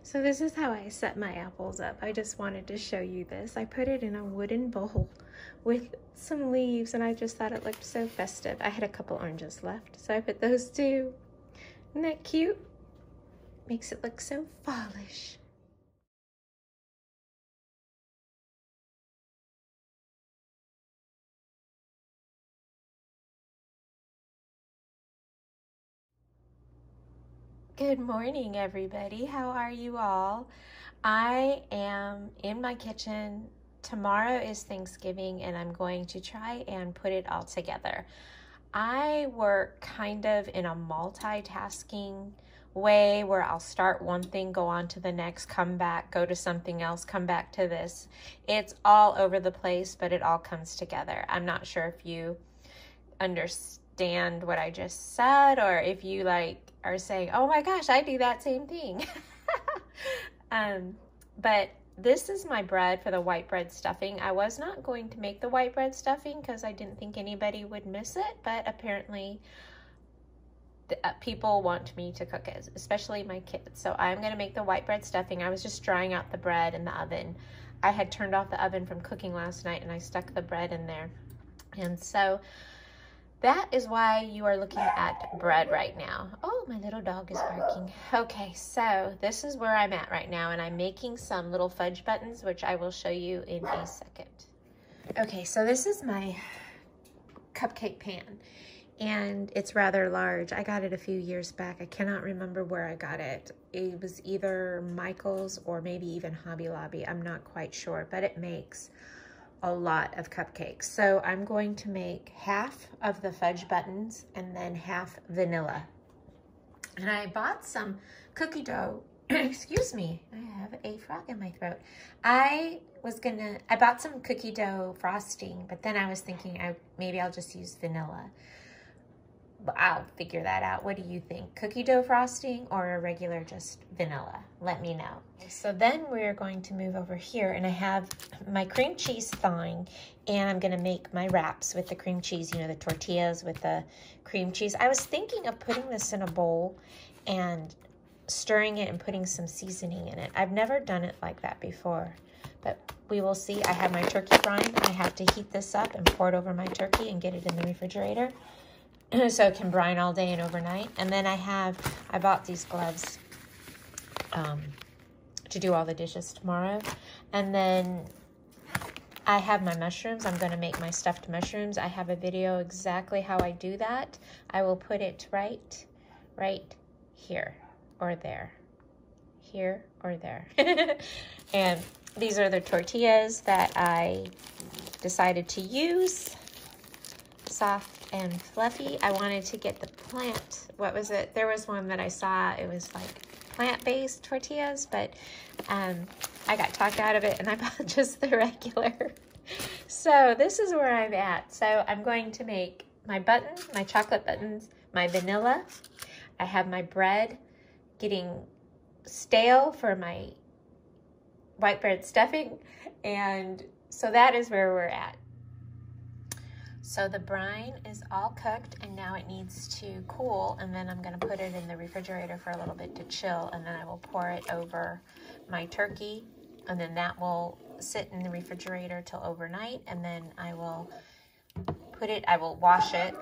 So this is how I set my apples up. I just wanted to show you this. I put it in a wooden bowl with some leaves, and I just thought it looked so festive. I had a couple oranges left, so I put those too. Isn't that cute? Makes it look so fallish. Good morning, everybody. How are you all? I am in my kitchen. Tomorrow is Thanksgiving, and I'm going to try and put it all together. I work kind of in a multitasking way where I'll start one thing, go on to the next, come back, go to something else, come back to this. It's all over the place, but it all comes together. I'm not sure if you understand what I just said, or if you are saying, oh my gosh, I do that same thing. But this is my bread for the white bread stuffing. I was not going to make the white bread stuffing because I didn't think anybody would miss it, but apparently people want me to cook it, especially my kids. So I'm going to make the white bread stuffing. I was just drying out the bread in the oven. I had turned off the oven from cooking last night, and I stuck the bread in there. And so that is why you are looking at bread right now. Oh, my little dog is barking. Okay, so this is where I'm at right now, and I'm making some little fudge buttons, which I will show you in a second. Okay, so this is my cupcake pan, and it's rather large. I got it a few years back. I cannot remember where I got it. It was either Michael's or maybe even Hobby Lobby. I'm not quite sure, but it makes a lot of cupcakes. So I'm going to make half of the fudge buttons and then half vanilla. And I bought some cookie dough. Excuse me, I have a frog in my throat. I bought some cookie dough frosting, but then I was thinking maybe I'll just use vanilla. I'll figure that out. What do you think? Cookie dough frosting or a regular just vanilla? Let me know. So then we're going to move over here, and I have my cream cheese thawing, and I'm gonna make my wraps with the cream cheese, you know, the tortillas with the cream cheese. I was thinking of putting this in a bowl and stirring it and putting some seasoning in it. I've never done it like that before, but we will see. I have my turkey brine. I have to heat this up and pour it over my turkey and get it in the refrigerator so it can brine all day and overnight. And then I bought these gloves to do all the dishes tomorrow. And then I have my mushrooms. I'm going to make my stuffed mushrooms. I have a video exactly how I do that. I will put it right here or there. Here or there. And these are the tortillas that I decided to use. Soft and fluffy. I wanted to get the plant. What was it? There was one that I saw. It was like plant-based tortillas, but I got talked out of it and I bought just the regular. So this is where I'm at. So I'm going to make my buttons, my chocolate buttons, my vanilla. I have my bread getting stale for my white bread stuffing, and so that is where we're at. So the brine is all cooked, and now it needs to cool, and then I'm going to put it in the refrigerator for a little bit to chill, and then I will pour it over my turkey, and then that will sit in the refrigerator till overnight, and then I will wash it,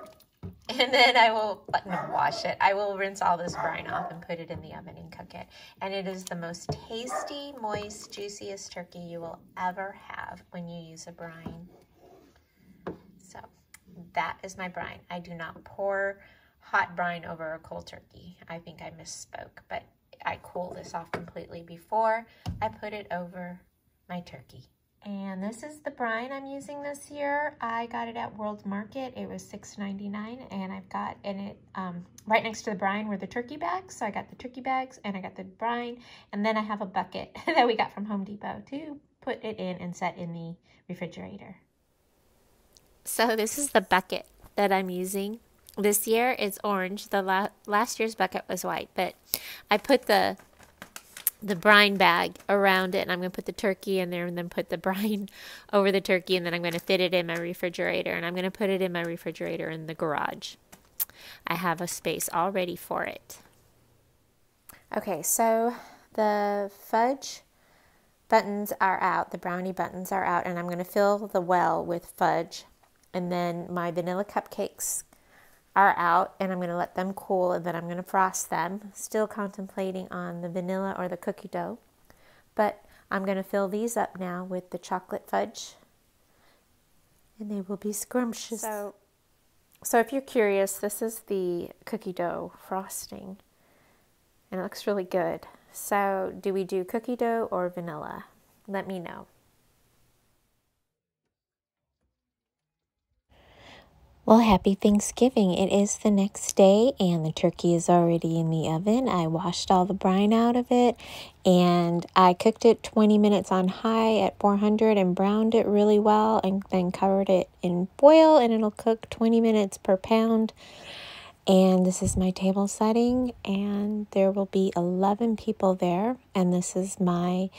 and then I will rinse all this brine off and put it in the oven and cook it. And it is the most tasty, moist, juiciest turkey you will ever have when you use a brine. So that is my brine. I do not pour hot brine over a cold turkey. I think I misspoke, but I cool this off completely before I put it over my turkey. And this is the brine I'm using this year. I got it at World Market. It was $6.99, and I've got in it right next to the brine were the turkey bags. So I got the turkey bags and I got the brine, and then I have a bucket that we got from Home Depot to put it in and set in the refrigerator. So this is the bucket that I'm using. This year it's orange. The last year's bucket was white, but I put the brine bag around it, and I'm going to put the turkey in there and then put the brine over the turkey, and then I'm going to fit it in my refrigerator, and I'm going to put it in my refrigerator in the garage. I have a space all ready for it. Okay, so the fudge buttons are out, the brownie buttons are out, and I'm going to fill the well with fudge, and then my vanilla cupcakes are out, and I'm going to let them cool, and then I'm going to frost them. Still contemplating on the vanilla or the cookie dough, but I'm going to fill these up now with the chocolate fudge, and they will be scrumptious. So if you're curious, this is the cookie dough frosting, and it looks really good. So do we do cookie dough or vanilla? Let me know. Well, happy Thanksgiving. It is the next day, and the turkey is already in the oven. I washed all the brine out of it, and I cooked it 20 minutes on high at 400 and browned it really well, and then covered it in foil, and it'll cook 20 minutes per pound. And this is my table setting, and there will be 11 people there, and this is my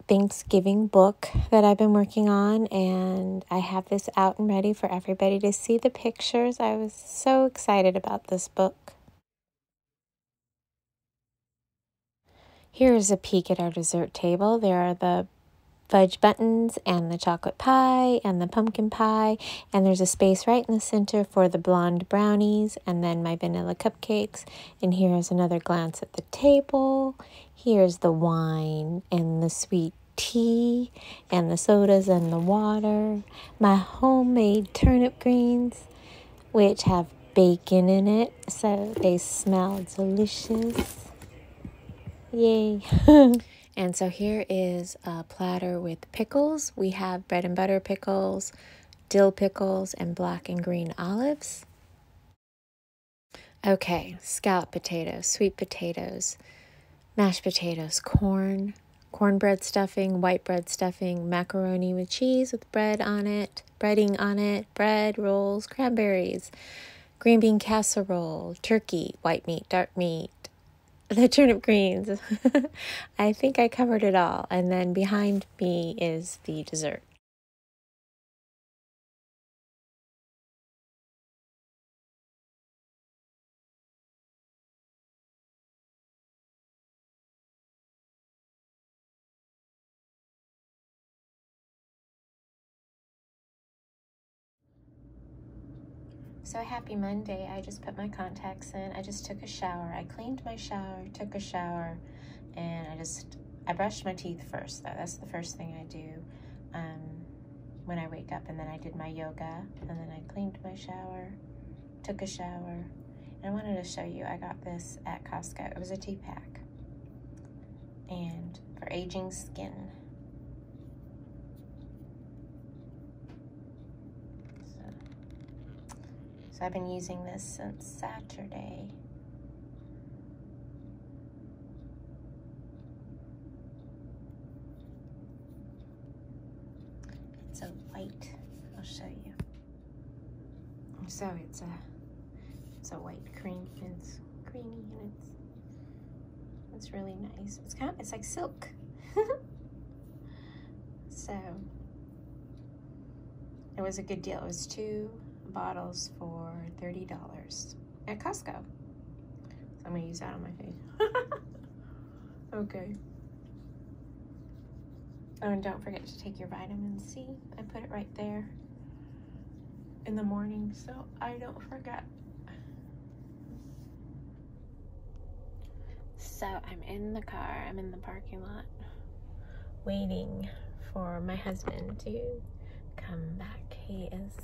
Thanksgiving book that I've been working on, and I have this out and ready for everybody to see the pictures. I was so excited about this book. Here's a peek at our dessert table. There are the fudge buttons and the chocolate pie and the pumpkin pie, and there's a space right in the center for the blonde brownies and then my vanilla cupcakes. And here's another glance at the table. Here's the wine and the sweet tea and the sodas and the water. My homemade turnip greens, which have bacon in it, so they smell delicious. Yay. And so here is a platter with pickles. We have bread and butter pickles, dill pickles, and black and green olives. Okay, scalloped potatoes, sweet potatoes, mashed potatoes, cornbread stuffing, white bread stuffing, macaroni with cheese with breading on it, bread, rolls, cranberries, green bean casserole, turkey, white meat, dark meat, the turnip greens. I think I covered it all. And then behind me is the dessert. So happy Monday. I just put my contacts in. I just took a shower. I cleaned my shower, took a shower, and I brushed my teeth first, though. That's the first thing I do when I wake up. And then I did my yoga, and then I cleaned my shower, took a shower. And I wanted to show you, I got this at Costco. It was a tea pack. And for aging skin. So I've been using this since Saturday. It's a white, I'll show you. So it's a white cream, and it's creamy, and it's really nice. It's like silk. So it was a good deal. It was 2 bottles for $30 at Costco. So I'm gonna use that on my face. Okay. Oh, and don't forget to take your vitamin C. I put it right there in the morning so I don't forget. So I'm in the car, I'm in the parking lot waiting for my husband to come back. He is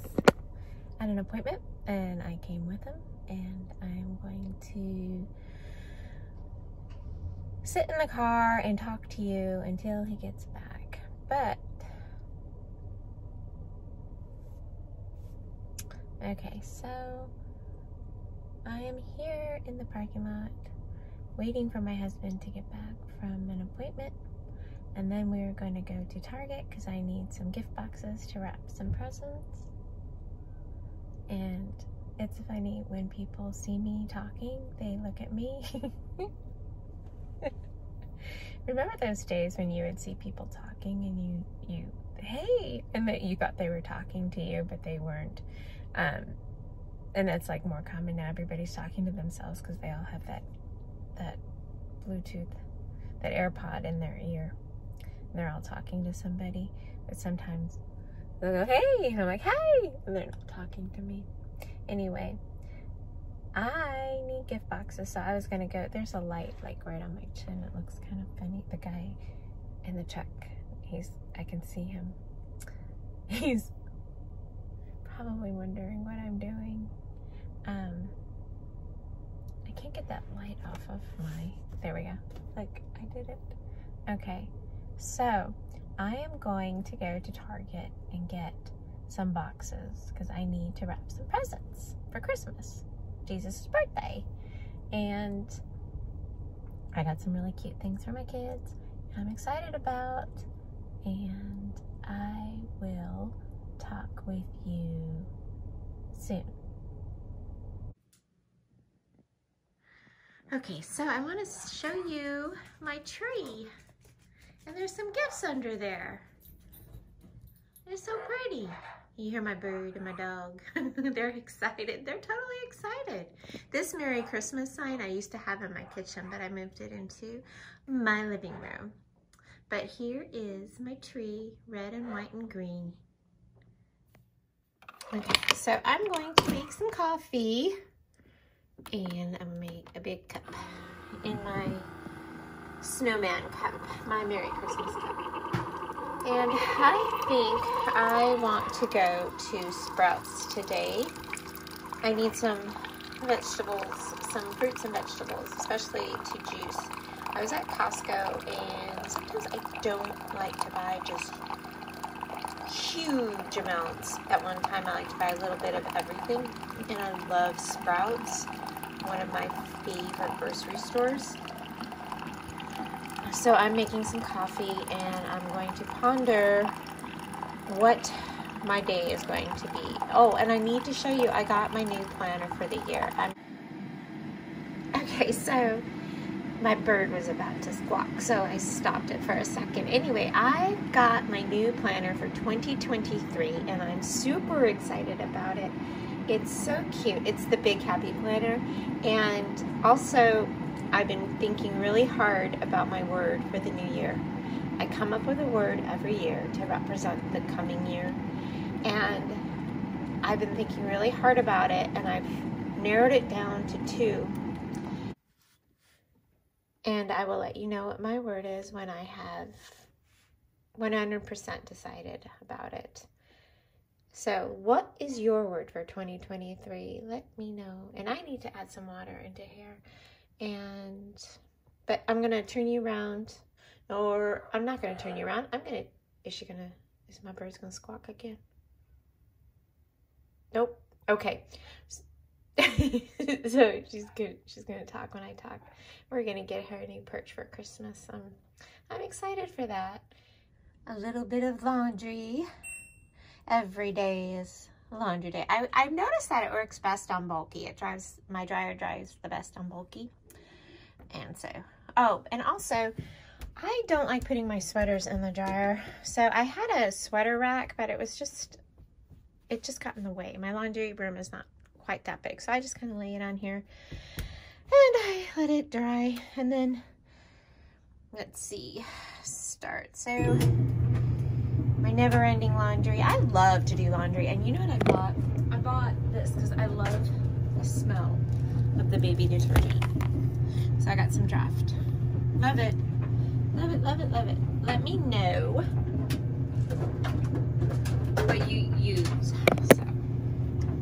at an appointment and I came with him, and I'm going to sit in the car and talk to you until he gets back. But okay, so I am here in the parking lot waiting for my husband to get back from an appointment, and then we're going to go to Target because I need some gift boxes to wrap some presents. And it's funny, when people see me talking, they look at me. Remember those days when you would see people talking and you hey, and that you thought they were talking to you, but they weren't. And that's like more common now. Everybody's talking to themselves because they all have that Bluetooth, that AirPod in their ear. And they're all talking to somebody, but sometimes they'll go, hey, and I'm like, hey, and they're not talking to me. Anyway, I need gift boxes, so I was gonna go, there's a light like right on my chin. It looks kind of funny. The guy in the truck, I can see him. He's probably wondering what I'm doing. I can't get that light off of there we go. Like, I did it. Okay, so I am going to go to Target and get some boxes because I need to wrap some presents for Christmas, Jesus' birthday. And I got some really cute things for my kids I'm excited about, and I will talk with you soon. Okay, so I want to show you my tree, and there's some gifts under there. They're so pretty. You hear my bird and my dog. They're excited. They're totally excited. This Merry Christmas sign I used to have in my kitchen, but I moved it into my living room. But here is my tree, red and white and green. Okay, so I'm going to make some coffee, and I'm gonna make a big cup in my snowman cup, my Merry Christmas cup. And I think I want to go to Sprouts today. I need some vegetables, some fruits and vegetables, especially to juice. I was at Costco, and sometimes sometimes I don't like to buy just huge amounts at one time. I like to buy a little bit of everything, and I love Sprouts, one of my favorite grocery stores. So I'm making some coffee, and I'm going to ponder what my day is going to be. Oh, and I need to show you, I got my new planner for the year. Okay, so my bird was about to squawk, so I stopped it for a second. Anyway, I got my new planner for 2023, and I'm super excited about it. It's so cute. It's the Big Happy Planner, and also I've been thinking really hard about my word for the new year. I come up with a word every year to represent the coming year, and I've been thinking really hard about it, and I've narrowed it down to 2. And I will let you know what my word is when I have 100% decided about it. So what is your word for 2023? Let me know. And I need to add some water into here. But I'm going to turn you around. Or I'm not going to turn you around. Is my bird's going to squawk again? Nope. Okay. So she's gonna talk when I talk. We're gonna get her a new perch for Christmas. I'm excited for that. A little bit of laundry. Every day is laundry day. I've noticed that it works best on bulky. My dryer dries the best on bulky. And so, and also, I don't like putting my sweaters in the dryer. So I had a sweater rack, but it just got in the way. My laundry room is not quite that big, so I just kind of lay it on here and I let it dry, and then let's see, start. So my never-ending laundry. I love to do laundry, and you know what I bought? I bought this because I love the smell of the baby detergent. So I got some Draft. Love it. Love it, love it, love it. Let me know what you use.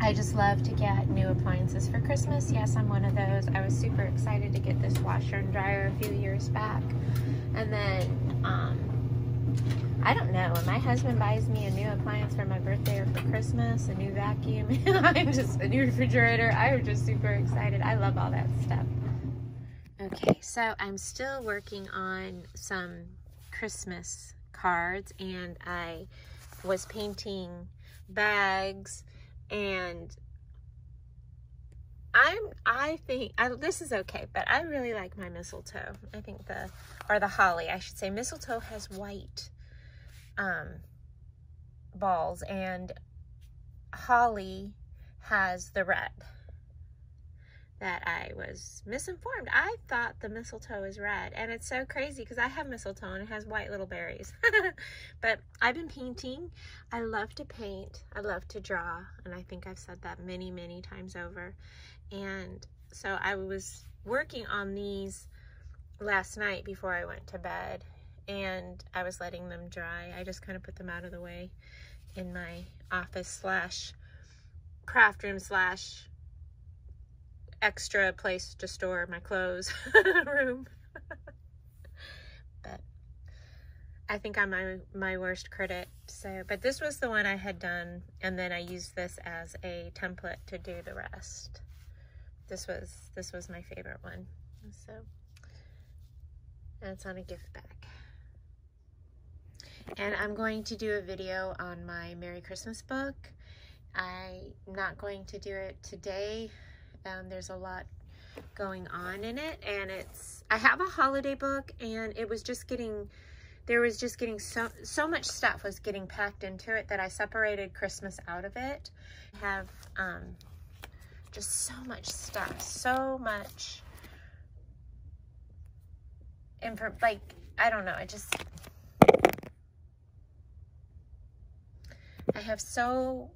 I just love to get new appliances for Christmas. Yes, I'm one of those. I was super excited to get this washer and dryer a few years back. And then, I don't know, when my husband buys me a new appliance for my birthday or for Christmas, a new vacuum, a new refrigerator, I'm just super excited. I love all that stuff. Okay, so I'm still working on some Christmas cards, and I was painting bags. And I think this is okay, but I really like my mistletoe. I think the holly, I should say. Mistletoe has white balls, and holly has the red. That I was misinformed. I thought the mistletoe is red, and it's so crazy because I have mistletoe and it has white little berries. But I've been painting. I love to paint. I love to draw, and I think I've said that many, many times over. And so I was working on these last night before I went to bed, and I was letting them dry. I just kind of put them out of the way in my office / craft room / extra place to store my clothes room. But I think I'm my worst critic. So, but this was the one I had done, and then I used this as a template to do the rest. This was my favorite one. So that's on a gift bag. And I'm going to do a video on my Merry Christmas book. I'm not going to do it today. There's a lot going on in it, and I have a holiday book, and there was just getting so much stuff was getting packed into it that I separated Christmas out of it. I have just so much stuff, so much like, I don't know, I have so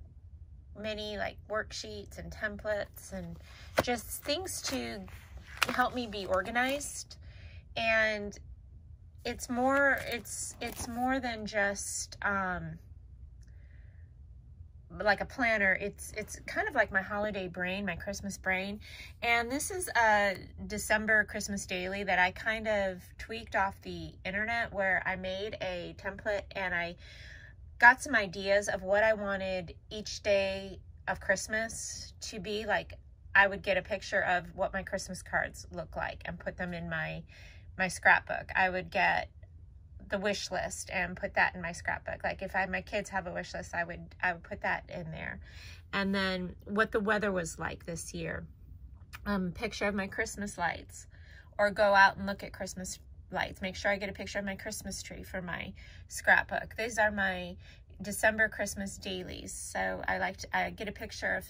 many like worksheets and templates and just things to help me be organized. And it's more than just like a planner. It's kind of like my holiday brain, my Christmas brain. And this is a December Christmas daily that I kind of tweaked off the internet, where I made a template and I got some ideas of what I wanted each day of Christmas to be. Like, I would get a picture of what my Christmas cards look like and put them in my scrapbook. I would get the wish list and put that in my scrapbook. Like, if my kids have a wish list, I would put that in there. And then what the weather was like this year. Picture of my Christmas lights, or go out and look at Christmas lights. Make sure I get a picture of my Christmas tree for my scrapbook. These are my December Christmas dailies. So I get a picture of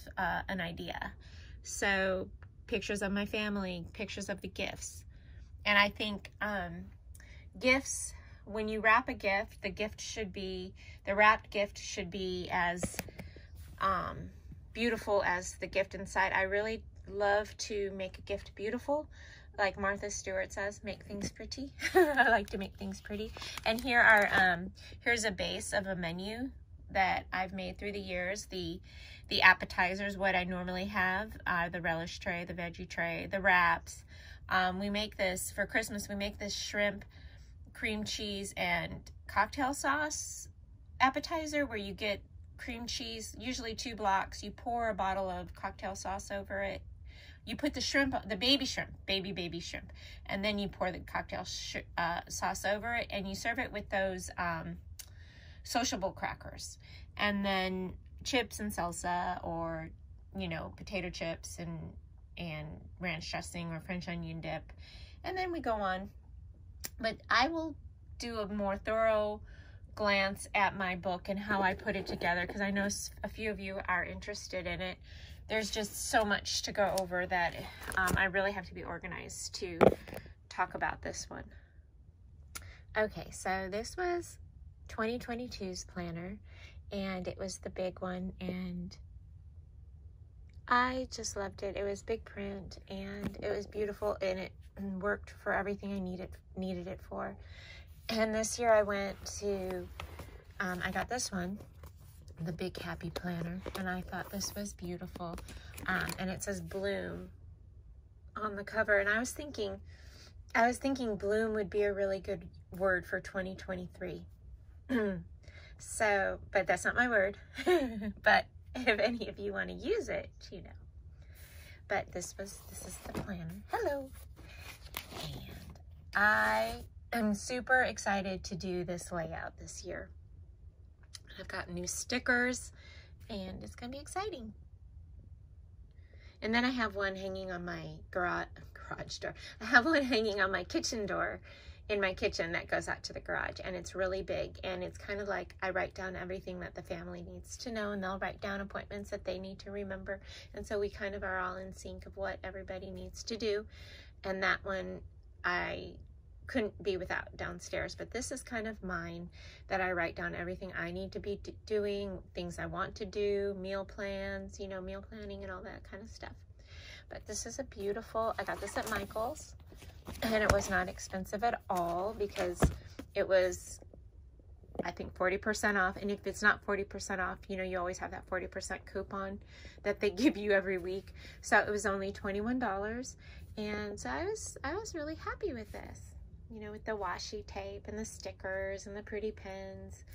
an idea. So pictures of my family, pictures of the gifts. And I think gifts, when you wrap a gift, the wrapped gift should be as beautiful as the gift inside. I really love to make a gift beautiful. Like Martha Stewart says, make things pretty. I like to make things pretty. And here are here's a base of a menu that I've made through the years. The appetizers, what I normally have, the relish tray, the veggie tray, the wraps. We make this for Christmas. We make this shrimp, cream cheese, and cocktail sauce appetizer, where you get cream cheese, usually 2 blocks. You pour a bottle of cocktail sauce over it. You put the shrimp, the baby shrimp, baby shrimp, and then you pour the cocktail sauce over it, and you serve it with those sociable crackers, and then chips and salsa, or, you know, potato chips and ranch dressing or French onion dip, and then we go on. But I will do a more thorough glance at my book and how I put it together, because I know a few of you are interested in it. There's just so much to go over that I really have to be organized to talk about this one. Okay, so this was 2022's planner, and it was the big one, and I just loved it. It was big print, and it was beautiful, and it worked for everything I needed it for. And this year I went to, I got this one, the Big Happy Planner, and I thought this was beautiful. And it says Bloom on the cover, and I was thinking bloom would be a really good word for 2023. So, but that's not my word. But if any of you want to use it, you know. But this is the planner. Hello. And I am super excited to do this layout this year. I've got new stickers, and it's gonna be exciting. And then I have one hanging on my garage door. I have one hanging on my kitchen door in my kitchen that goes out to the garage, and it's really big, and it's kind of like I write down everything that the family needs to know, and they'll write down appointments that they need to remember, and so we kind of are all in sync of what everybody needs to do. And that one I couldn't be without downstairs, but this is kind of mine, that I write down everything I need to be doing, things I want to do, meal plans, you know, meal planning and all that kind of stuff. But this is a beautiful, I got this at Michael's, and it was not expensive at all, because it was, I think, 40% off. And if it's not 40% off, you know, you always have that 40% coupon that they give you every week. So it was only $21. And so I was really happy with this, you know, with the washi tape and the stickers and the pretty pens.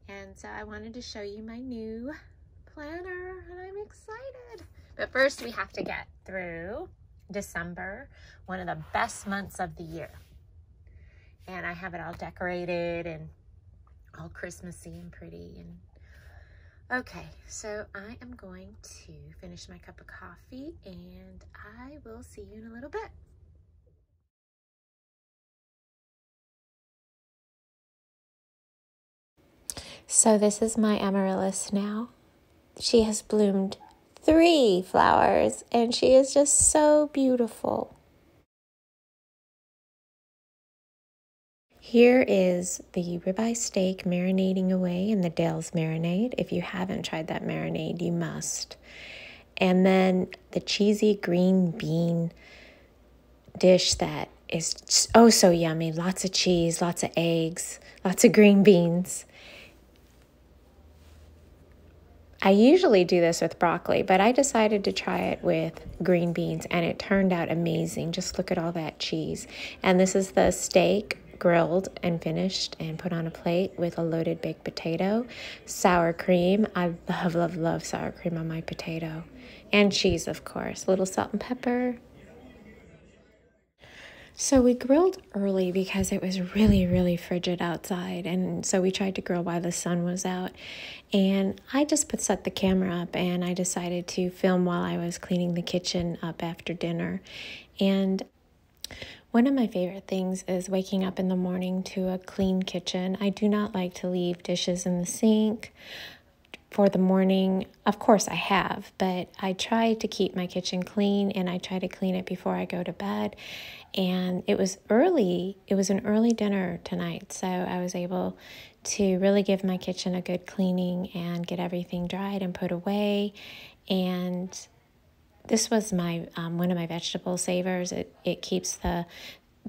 And so I wanted to show you my new planner, and I'm excited. But first we have to get through December, one of the best months of the year. And I have it all decorated and all Christmassy and pretty. And okay, so I am going to finish my cup of coffee, and I will see you in a little bit. So this is my amaryllis now. She has bloomed 3 flowers, and she is just so beautiful. Here is the ribeye steak marinating away in the Dale's marinade. If you haven't tried that marinade, you must. And then the cheesy green bean dish that is oh so yummy. Lots of cheese, lots of eggs, lots of green beans. I usually do this with broccoli, but I decided to try it with green beans, and it turned out amazing. Just look at all that cheese. And this is the steak grilled and finished and put on a plate with a loaded baked potato, sour cream. I love, love, love sour cream on my potato. And cheese, of course. A little salt and pepper. So we grilled early because it was really, really frigid outside. And so we tried to grill while the sun was out. And I just set the camera up, and I decided to film while I was cleaning the kitchen up after dinner. And one of my favorite things is waking up in the morning to a clean kitchen. I do not like to leave dishes in the sink for the morning. Of course I have, but I try to keep my kitchen clean, and I try to clean it before I go to bed. And it was early. It was an early dinner tonight, so I was able to really give my kitchen a good cleaning and get everything dried and put away. And this was my one of my vegetable savers. It keeps that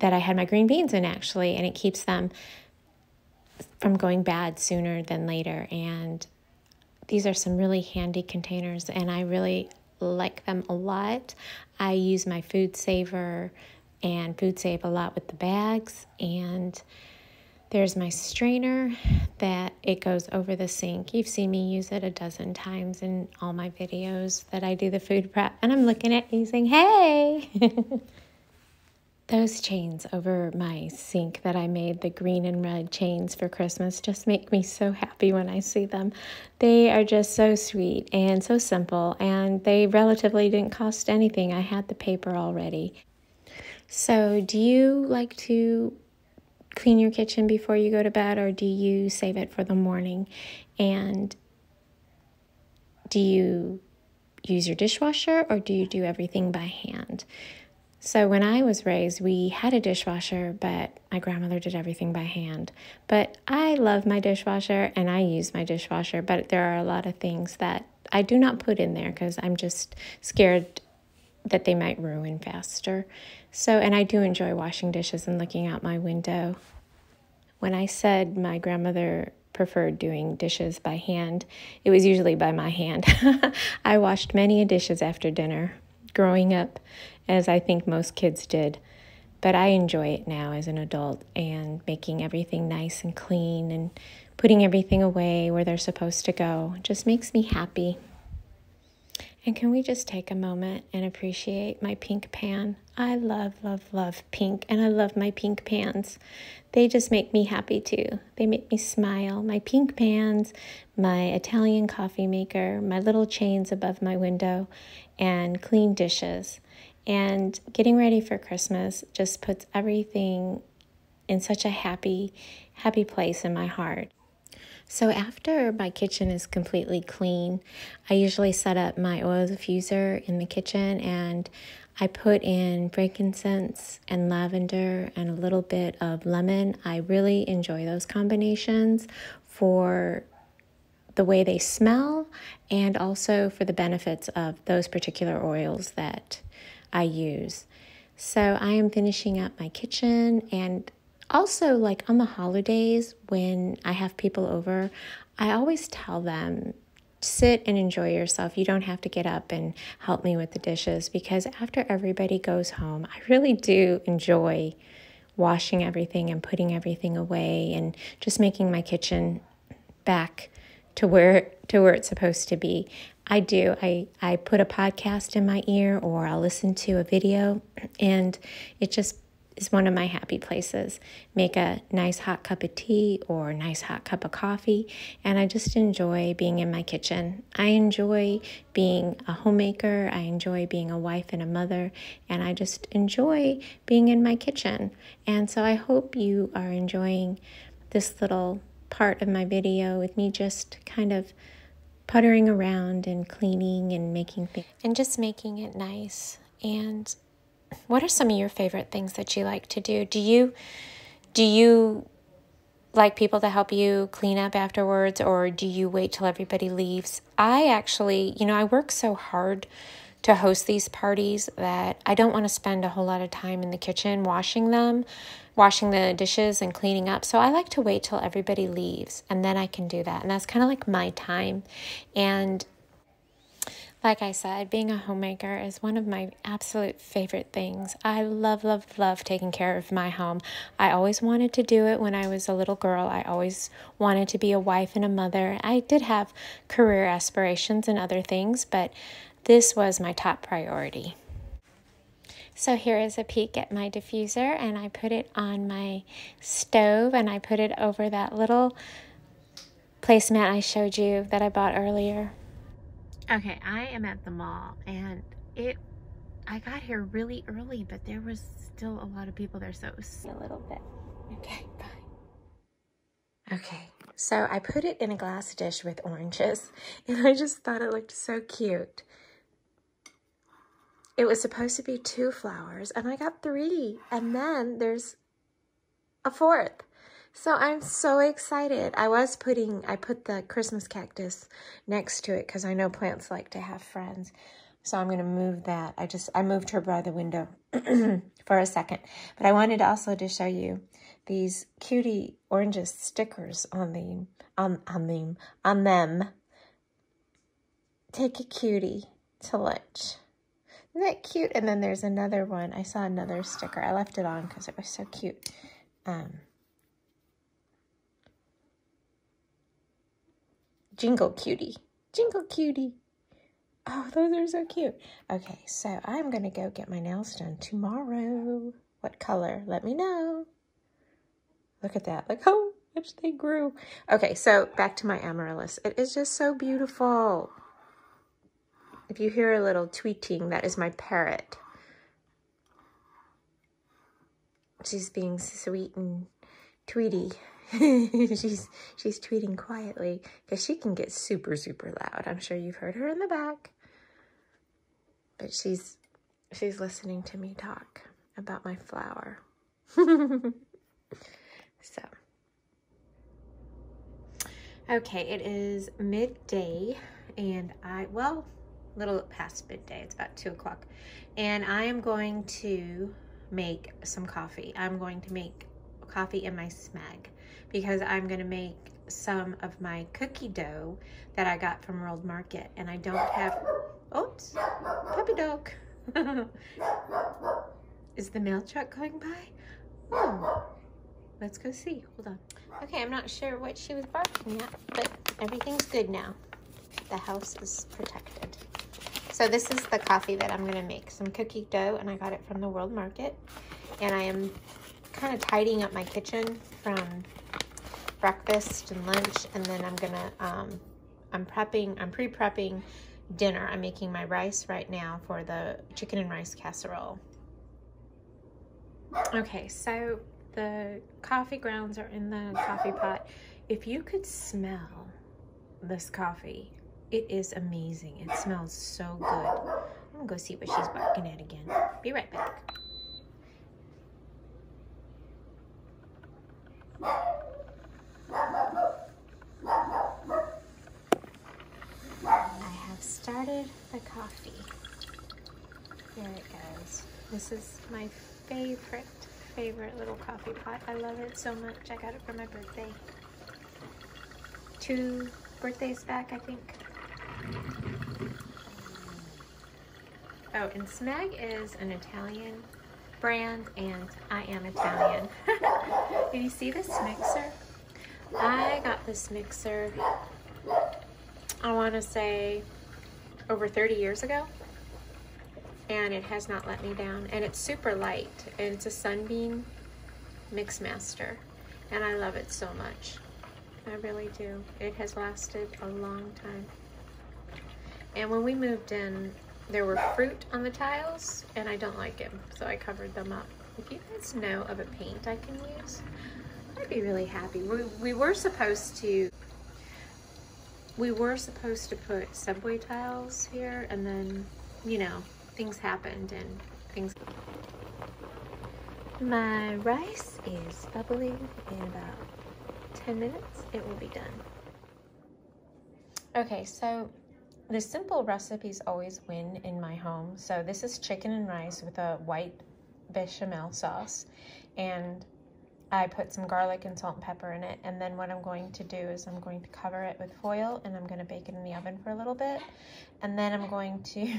I had my green beans in, actually, and it keeps them from going bad sooner than later. And these are some really handy containers, and I really like them a lot. I use my food saver and food save a lot with the bags. And there's my strainer that it goes over the sink. You've seen me use it a dozen times in all my videos that I do the food prep. And I'm looking at you saying, hey! Those chains over my sink that I made, the green and red chains for Christmas, just make me so happy when I see them. They are just so sweet and so simple, and they relatively didn't cost anything. I had the paper already. So do you like to clean your kitchen before you go to bed, or do you save it for the morning? And do you use your dishwasher, or do you do everything by hand? So when I was raised, we had a dishwasher, but my grandmother did everything by hand. But I love my dishwasher, and I use my dishwasher, but there are a lot of things that I do not put in there because I'm just scared that they might ruin faster. So, and I do enjoy washing dishes and looking out my window. When I said my grandmother preferred doing dishes by hand, it was usually by my hand. I washed many dishes after dinner growing up, as I think most kids did. But I enjoy it now as an adult, and making everything nice and clean and putting everything away where they're supposed to go just makes me happy. And can we just take a moment and appreciate my pink pan? I love, love, love pink, and I love my pink pans. They just make me happy too. They make me smile. My pink pans, my Italian coffee maker, my little chains above my window, and clean dishes. And getting ready for Christmas just puts everything in such a happy, happy place in my heart. So after my kitchen is completely clean, I usually set up my oil diffuser in the kitchen, and I put in frankincense and lavender and a little bit of lemon. I really enjoy those combinations for the way they smell, and also for the benefits of those particular oils that I use. So I am finishing up my kitchen, and also, like on the holidays when I have people over, I always tell them, sit and enjoy yourself. You don't have to get up and help me with the dishes, because after everybody goes home, I really do enjoy washing everything and putting everything away and just making my kitchen back to where it's supposed to be. I do. I put a podcast in my ear, or I'll listen to a video, and it just is one of my happy places. Make a nice hot cup of tea or a nice hot cup of coffee, and I just enjoy being in my kitchen. I enjoy being a homemaker. I enjoy being a wife and a mother, and I just enjoy being in my kitchen. And so I hope you are enjoying this little part of my video with me just kind of puttering around and cleaning and making things and just making it nice. And what are some of your favorite things that you like to do? Do you like people to help you clean up afterwards, or do you wait till everybody leaves? I actually, I work so hard to host these parties that I don't want to spend a whole lot of time in the kitchen washing the dishes and cleaning up. So I like to wait till everybody leaves and then I can do that. And that's kind of like my time. And like I said, being a homemaker is one of my absolute favorite things. I love, love, love taking care of my home. I always wanted to do it when I was a little girl. I always wanted to be a wife and a mother. I did have career aspirations and other things, but this was my top priority. So here is a peek at my diffuser, and I put it on my stove and I put it over that little placemat I showed you that I bought earlier. Okay, I am at the mall, and I got here really early, but there was still a lot of people there, so it was a little bit. Okay, bye. Okay, so I put it in a glass dish with oranges, and I just thought it looked so cute. It was supposed to be 2 flowers, and I got 3, and then there's a 4th. So I'm so excited. I put the Christmas cactus next to it because I know plants like to have friends. So I'm going to move that. I moved her by the window for a second. But I wanted also to show you these cutie oranges stickers on them. Take a cutie to lunch. Isn't that cute? And then there's another one. I saw another sticker. I left it on because it was so cute. Jingle cutie. Jingle cutie. Oh, those are so cute. Okay, so I'm going to go get my nails done tomorrow. What color? Let me know. Look at that. Look how much they grew. Okay, so back to my amaryllis. It is just so beautiful. If you hear a little tweeting, that is my parrot. She's being sweet and tweety. she's tweeting quietly because she can get super, super loud. I'm sure you've heard her in the back. But she's listening to me talk about my flower. So. Okay, it is midday and a little past midday. It's about 2 o'clock. And I am going to make some coffee. I'm going to make coffee in my smeg because I'm going to make some of my cookie dough that I got from World Market, and I don't have, oops, puppy dog. Is the mail truck going by? Oh, let's go see. Hold on. Okay, I'm not sure what she was barking at, but everything's good now. The house is protected. So this is the coffee that I'm going to make. Some cookie dough, and I got it from the World Market. And I am kind of tidying up my kitchen from breakfast and lunch, and then I'm gonna I'm pre-prepping dinner. I'm making my rice right now for the chicken and rice casserole. Okay, so the coffee grounds are in the coffee pot. If you could smell this coffee, it is amazing. It smells so good. I'm gonna go see what she's barking at again. Be right back. I have started the coffee. Here it goes. This is my favorite little coffee pot. I love it so much. I got it for my birthday. 2 birthdays back, I think. Oh, and Smeg is an Italian brand, and I am Italian. Did you see this mixer? I got this mixer, I want to say, over 30 years ago, and it has not let me down. And it's super light, and it's a Sunbeam Mix Master, and I love it so much. I really do. It has lasted a long time. And when we moved in, there were fruit on the tiles, and I don't like them, so I covered them up. If you guys know of a paint I can use, I'd be really happy. We were supposed to put subway tiles here, and then, you know, things happened and things. My rice is bubbling. In about 10 minutes, it will be done. Okay, so The simple recipes always win in my home. So this is chicken and rice with a white bechamel sauce, and I put some garlic and salt and pepper in it. And then what I'm going to do is I'm going to cover it with foil, and I'm going to bake it in the oven for a little bit. And then I'm going to,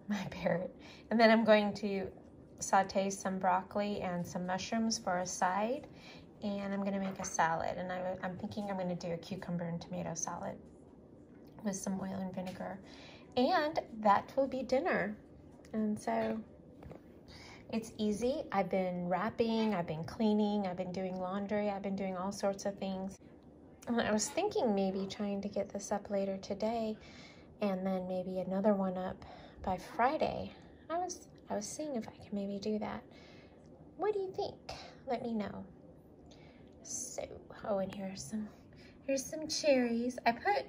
my parrot, and then I'm going to saute some broccoli and some mushrooms for a side. And I'm going to make a salad. And I'm thinking I'm going to do a cucumber and tomato salad with some oil and vinegar. And that will be dinner. And so it's easy. I've been wrapping, I've been cleaning, I've been doing laundry, I've been doing all sorts of things. And I was thinking maybe trying to get this up later today and then maybe another one up by Friday. I was seeing if I can maybe do that. What do you think? Let me know. So, oh, and here's some cherries. I put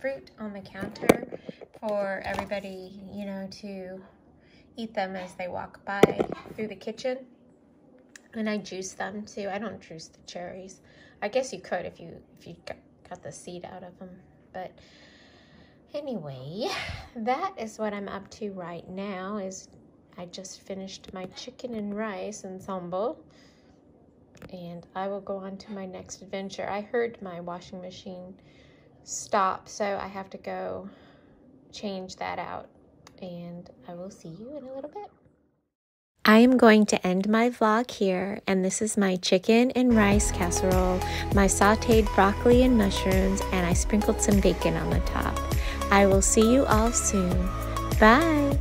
fruit on the counter for everybody, you know, to eat them as they walk by through the kitchen. And I juice them too. I don't juice the cherries. I guess you could if you got the seed out of them. But anyway, that is what I'm up to right now. Is I just finished my chicken and rice ensemble. And I will go on to my next adventure. I heard my washing machine stop, so I have to go change that out. And I will see you in a little bit. I am going to end my vlog here, and this is my chicken and rice casserole, my sauteed broccoli and mushrooms, and I sprinkled some bacon on the top. I will see you all soon. Bye!